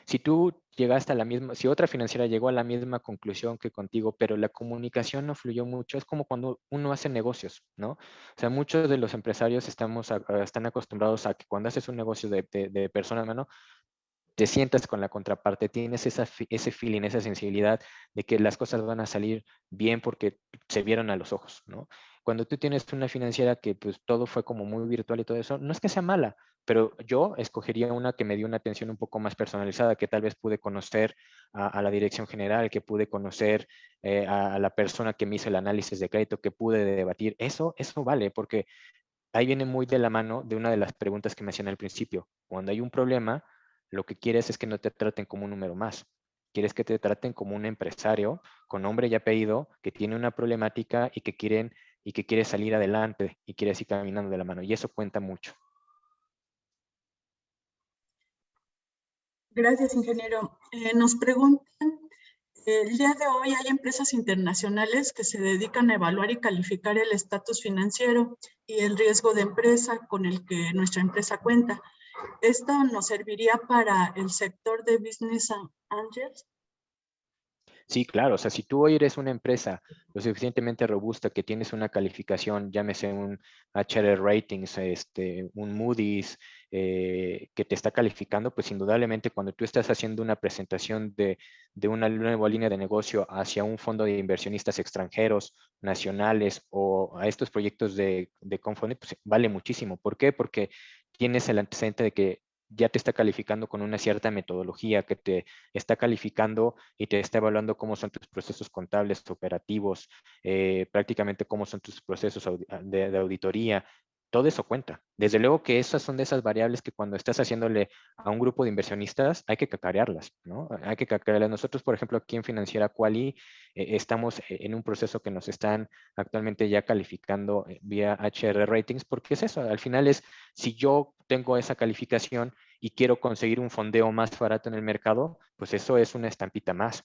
Si tú llegaste a la misma, si otra financiera llegó a la misma conclusión que contigo, pero la comunicación no fluyó mucho, es como cuando uno hace negocios, ¿no? O sea, muchos de los empresarios están acostumbrados a que cuando haces un negocio de persona a mano, te sientas con la contraparte, tienes ese feeling, esa sensibilidad de que las cosas van a salir bien porque se vieron a los ojos, ¿no? Cuando tú tienes una financiera que pues todo fue como muy virtual y todo eso, no es que sea mala, pero yo escogería una que me dio una atención un poco más personalizada, que tal vez pude conocer a la dirección general, que pude conocer a la persona que me hizo el análisis de crédito, que pude debatir. Eso vale, porque ahí viene muy de la mano de una de las preguntas que me hacían al principio. Cuando hay un problema, lo que quieres es que no te traten como un número más. Quieres que te traten como un empresario con nombre y apellido que tiene una problemática y que quiere salir adelante y quiere ir caminando de la mano. Y eso cuenta mucho. Gracias, ingeniero. Nos preguntan, el día de hoy hay empresas internacionales que se dedican a evaluar y calificar el estatus financiero y el riesgo de empresa con el que nuestra empresa cuenta. ¿Esto nos serviría para el sector de Business Angels? Sí, claro. O sea, si tú hoy eres una empresa lo suficientemente robusta que tienes una calificación, llámese un HR Ratings, un Moody's, que te está calificando, pues indudablemente cuando tú estás haciendo una presentación de una nueva línea de negocio hacia un fondo de inversionistas extranjeros, nacionales o a estos proyectos de crowdfunding, pues vale muchísimo. ¿Por qué? Porque tienes el antecedente de que ya te está calificando con una cierta metodología, que te está calificando y te está evaluando cómo son tus procesos contables, operativos, prácticamente cómo son tus procesos de auditoría. Todo eso cuenta. Desde luego que esas son de esas variables que cuando estás haciéndole a un grupo de inversionistas hay que cacarearlas, ¿no? Hay que cacarearlas. Nosotros, por ejemplo, aquí en Financiera Quali estamos en un proceso que nos están actualmente ya calificando vía HR Ratings, porque es eso, al final es, si yo tengo esa calificación y quiero conseguir un fondeo más barato en el mercado, pues eso es una estampita más,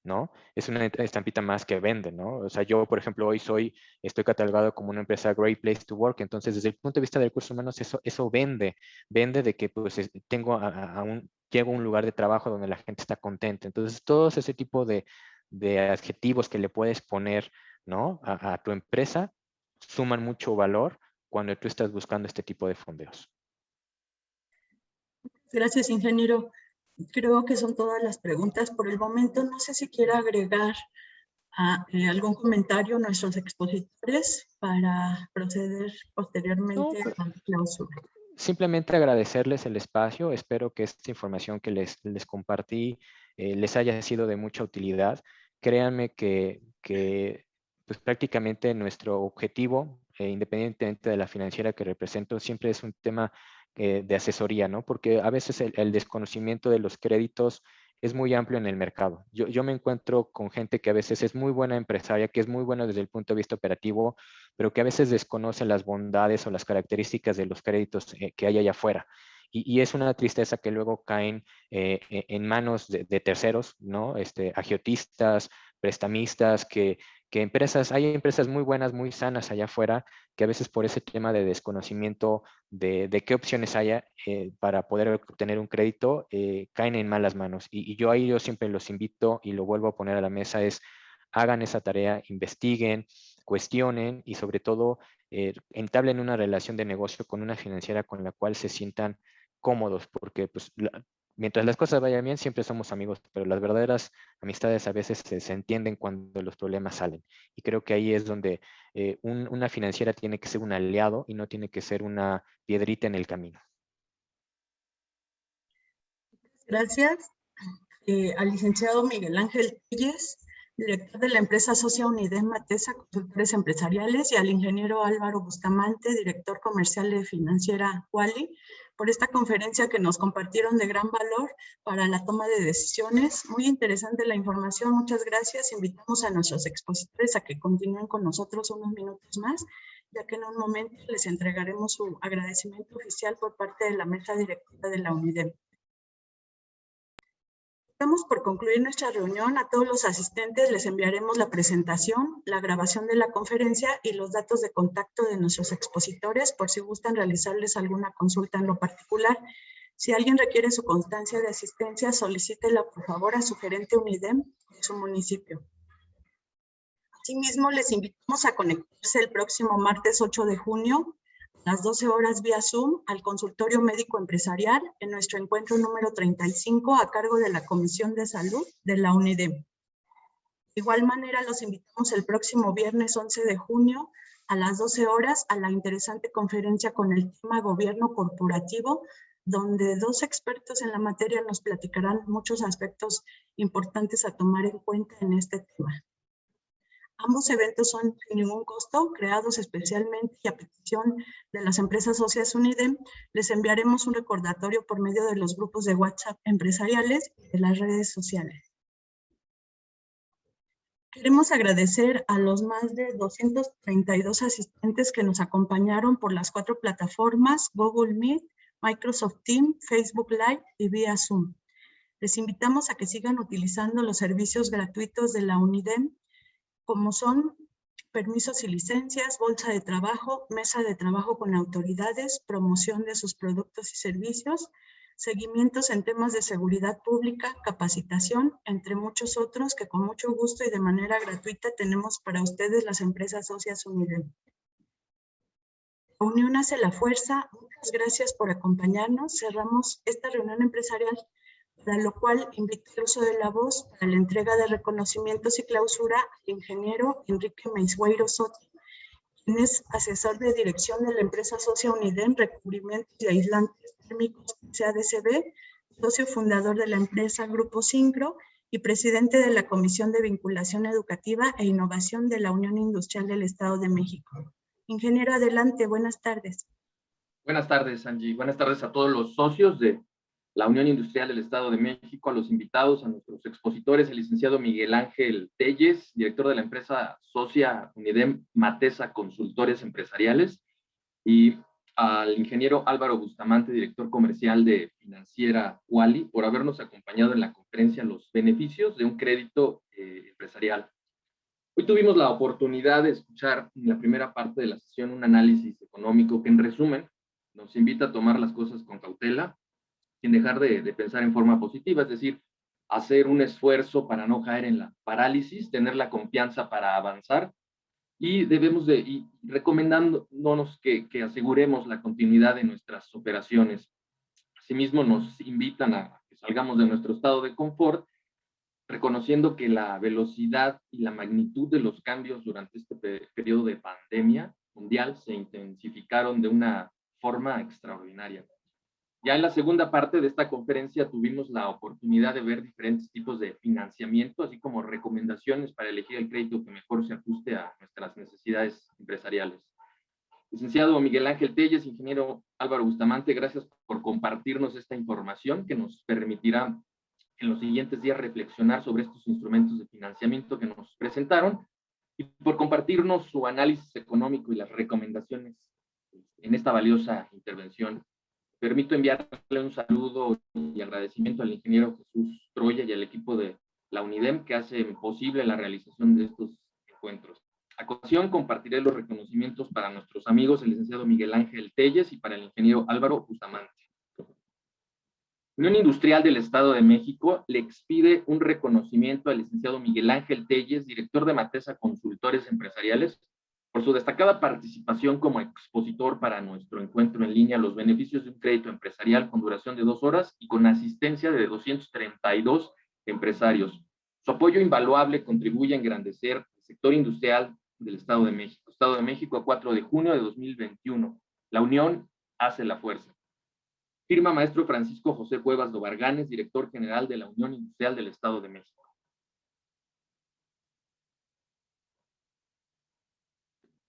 ¿no? Es una estampita más que vende, ¿no? O sea, yo, por ejemplo, hoy estoy catalogado como una empresa Great Place to Work, entonces desde el punto de vista de recursos humanos, eso vende de que pues llego a un lugar de trabajo donde la gente está contenta. Entonces, todos ese tipo de adjetivos que le puedes poner, ¿no? a tu empresa suman mucho valor cuando tú estás buscando este tipo de fondeos. Gracias, ingeniero. Creo que son todas las preguntas por el momento. No sé si quiera agregar algún comentario a nuestros expositores para proceder posteriormente a la clausura. Simplemente agradecerles el espacio. Espero que esta información que les compartí les haya sido de mucha utilidad. Créanme que pues prácticamente nuestro objetivo, independientemente de la financiera que represento, siempre es un tema de asesoría, ¿no? Porque a veces el desconocimiento de los créditos es muy amplio en el mercado. Yo me encuentro con gente que a veces es muy buena empresaria, que es muy buena desde el punto de vista operativo, pero que a veces desconoce las bondades o las características de los créditos que hay allá afuera. Y es una tristeza que luego caen en manos de terceros, ¿no? Agiotistas, prestamistas, que hay empresas muy buenas, muy sanas allá afuera, que a veces por ese tema de desconocimiento de qué opciones haya para poder obtener un crédito, caen en malas manos. Y yo siempre los invito y lo vuelvo a poner a la mesa, es hagan esa tarea, investiguen, cuestionen y sobre todo entablen una relación de negocio con una financiera con la cual se sientan cómodos, porque pues, mientras las cosas vayan bien, siempre somos amigos, pero las verdaderas amistades a veces se entienden cuando los problemas salen. Y creo que ahí es donde una financiera tiene que ser un aliado y no tiene que ser una piedrita en el camino. Gracias. Al licenciado Miguel Ángel Telles, director de la empresa Socia Unidem Matesa Consultores Empresariales, y al ingeniero Álvaro Bustamante, director comercial de Financiera Quali, por esta conferencia que nos compartieron de gran valor para la toma de decisiones. Muy interesante la información, muchas gracias. Invitamos a nuestros expositores a que continúen con nosotros unos minutos más, ya que en un momento les entregaremos su agradecimiento oficial por parte de la mesa directiva de la Unidem. Estamos por concluir nuestra reunión. A todos los asistentes les enviaremos la presentación, la grabación de la conferencia y los datos de contacto de nuestros expositores por si gustan realizarles alguna consulta en lo particular. Si alguien requiere su constancia de asistencia, solicítela por favor a su gerente Unidem de su municipio. Asimismo, les invitamos a conectarse el próximo martes 8 de junio a las 12 horas vía Zoom al consultorio médico empresarial en nuestro encuentro número 35 a cargo de la Comisión de Salud de la Unidem. De igual manera, los invitamos el próximo viernes 11 de junio a las 12 horas a la interesante conferencia con el tema Gobierno Corporativo, donde dos expertos en la materia nos platicarán muchos aspectos importantes a tomar en cuenta en este tema. Ambos eventos son sin ningún costo, creados especialmente y a petición de las empresas socias Unidem. Les enviaremos un recordatorio por medio de los grupos de WhatsApp empresariales y de las redes sociales. Queremos agradecer a los más de 232 asistentes que nos acompañaron por las 4 plataformas, Google Meet, Microsoft Teams, Facebook Live y vía Zoom. Les invitamos a que sigan utilizando los servicios gratuitos de la Unidem, como son permisos y licencias, bolsa de trabajo, mesa de trabajo con autoridades, promoción de sus productos y servicios, seguimientos en temas de seguridad pública, capacitación, entre muchos otros que con mucho gusto y de manera gratuita tenemos para ustedes las empresas socias Unidem. La unión hace la fuerza. Muchas gracias por acompañarnos. Cerramos esta reunión empresarial, para lo cual invito el uso de la voz para la entrega de reconocimientos y clausura al ingeniero Enrique Meisweiro Soto, quien es asesor de dirección de la empresa socia Unidem, recubrimientos y aislantes Térmicos SADCB, socio fundador de la empresa Grupo Sincro y presidente de la Comisión de Vinculación Educativa e Innovación de la Unión Industrial del Estado de México. Ingeniero, adelante, buenas tardes. Buenas tardes, Angie. Buenas tardes a todos los socios de la Unión Industrial del Estado de México, a los invitados, a nuestros expositores, el licenciado Miguel Ángel Telles, director de la empresa socia Unidem Matesa Consultores Empresariales, y al ingeniero Álvaro Bustamante, director comercial de Financiera Quali, por habernos acompañado en la conferencia Los beneficios de un crédito empresarial. Hoy tuvimos la oportunidad de escuchar en la primera parte de la sesión un análisis económico que, en resumen, nos invita a tomar las cosas con cautela, sin dejar de pensar en forma positiva, es decir, hacer un esfuerzo para no caer en la parálisis, tener la confianza para avanzar, y recomendándonos que aseguremos la continuidad de nuestras operaciones. Asimismo, nos invitan a que salgamos de nuestro estado de confort, reconociendo que la velocidad y la magnitud de los cambios durante este periodo de pandemia mundial se intensificaron de una forma extraordinaria. Ya en la segunda parte de esta conferencia tuvimos la oportunidad de ver diferentes tipos de financiamiento, así como recomendaciones para elegir el crédito que mejor se ajuste a nuestras necesidades empresariales. Licenciado Miguel Ángel Telles, ingeniero Álvaro Bustamante, gracias por compartirnos esta información que nos permitirá en los siguientes días reflexionar sobre estos instrumentos de financiamiento que nos presentaron y por compartirnos su análisis económico y las recomendaciones en esta valiosa intervención. Permito enviarle un saludo y agradecimiento al ingeniero Jesús Troya y al equipo de la UNIDEM que hacen posible la realización de estos encuentros. A continuación compartiré los reconocimientos para nuestros amigos, el licenciado Miguel Ángel Telles y para el ingeniero Álvaro Bustamante. Unión Industrial del Estado de México le expide un reconocimiento al licenciado Miguel Ángel Telles, director de Matesa Consultores Empresariales, por su destacada participación como expositor para nuestro encuentro en línea Los beneficios de un crédito empresarial con duración de 2 horas y con asistencia de 232 empresarios. Su apoyo invaluable contribuye a engrandecer el sector industrial del Estado de México. Estado de México, a 4 de junio de 2021. La unión hace la fuerza. Firma maestro Francisco José Cuevas Dobarganes, director general de la Unión Industrial del Estado de México.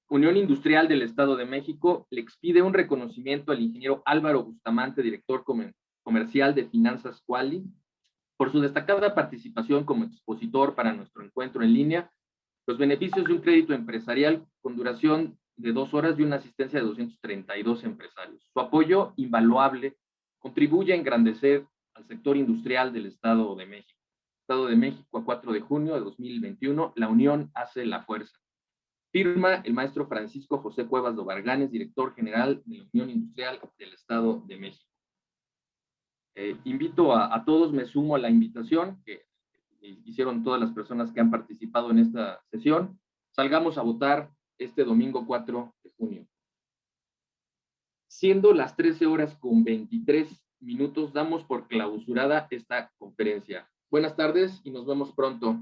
Unión Industrial del Estado de México le expide un reconocimiento al ingeniero Álvaro Bustamante, director comercial de Finanzas Quali, por su destacada participación como expositor para nuestro encuentro en línea, los beneficios de un crédito empresarial con duración de 2 horas y una asistencia de 232 empresarios. Su apoyo invaluable contribuye a engrandecer al sector industrial del Estado de México. Estado de México, a 4 de junio de 2021, la unión hace la fuerza. Firma el maestro Francisco José Cuevas Dobarganes, director general de la Unión Industrial del Estado de México. Invito a todos, me sumo a la invitación que hicieron todas las personas que han participado en esta sesión. Salgamos a votar este domingo 4 de junio. Siendo las 13:23, damos por clausurada esta conferencia. Buenas tardes y nos vemos pronto.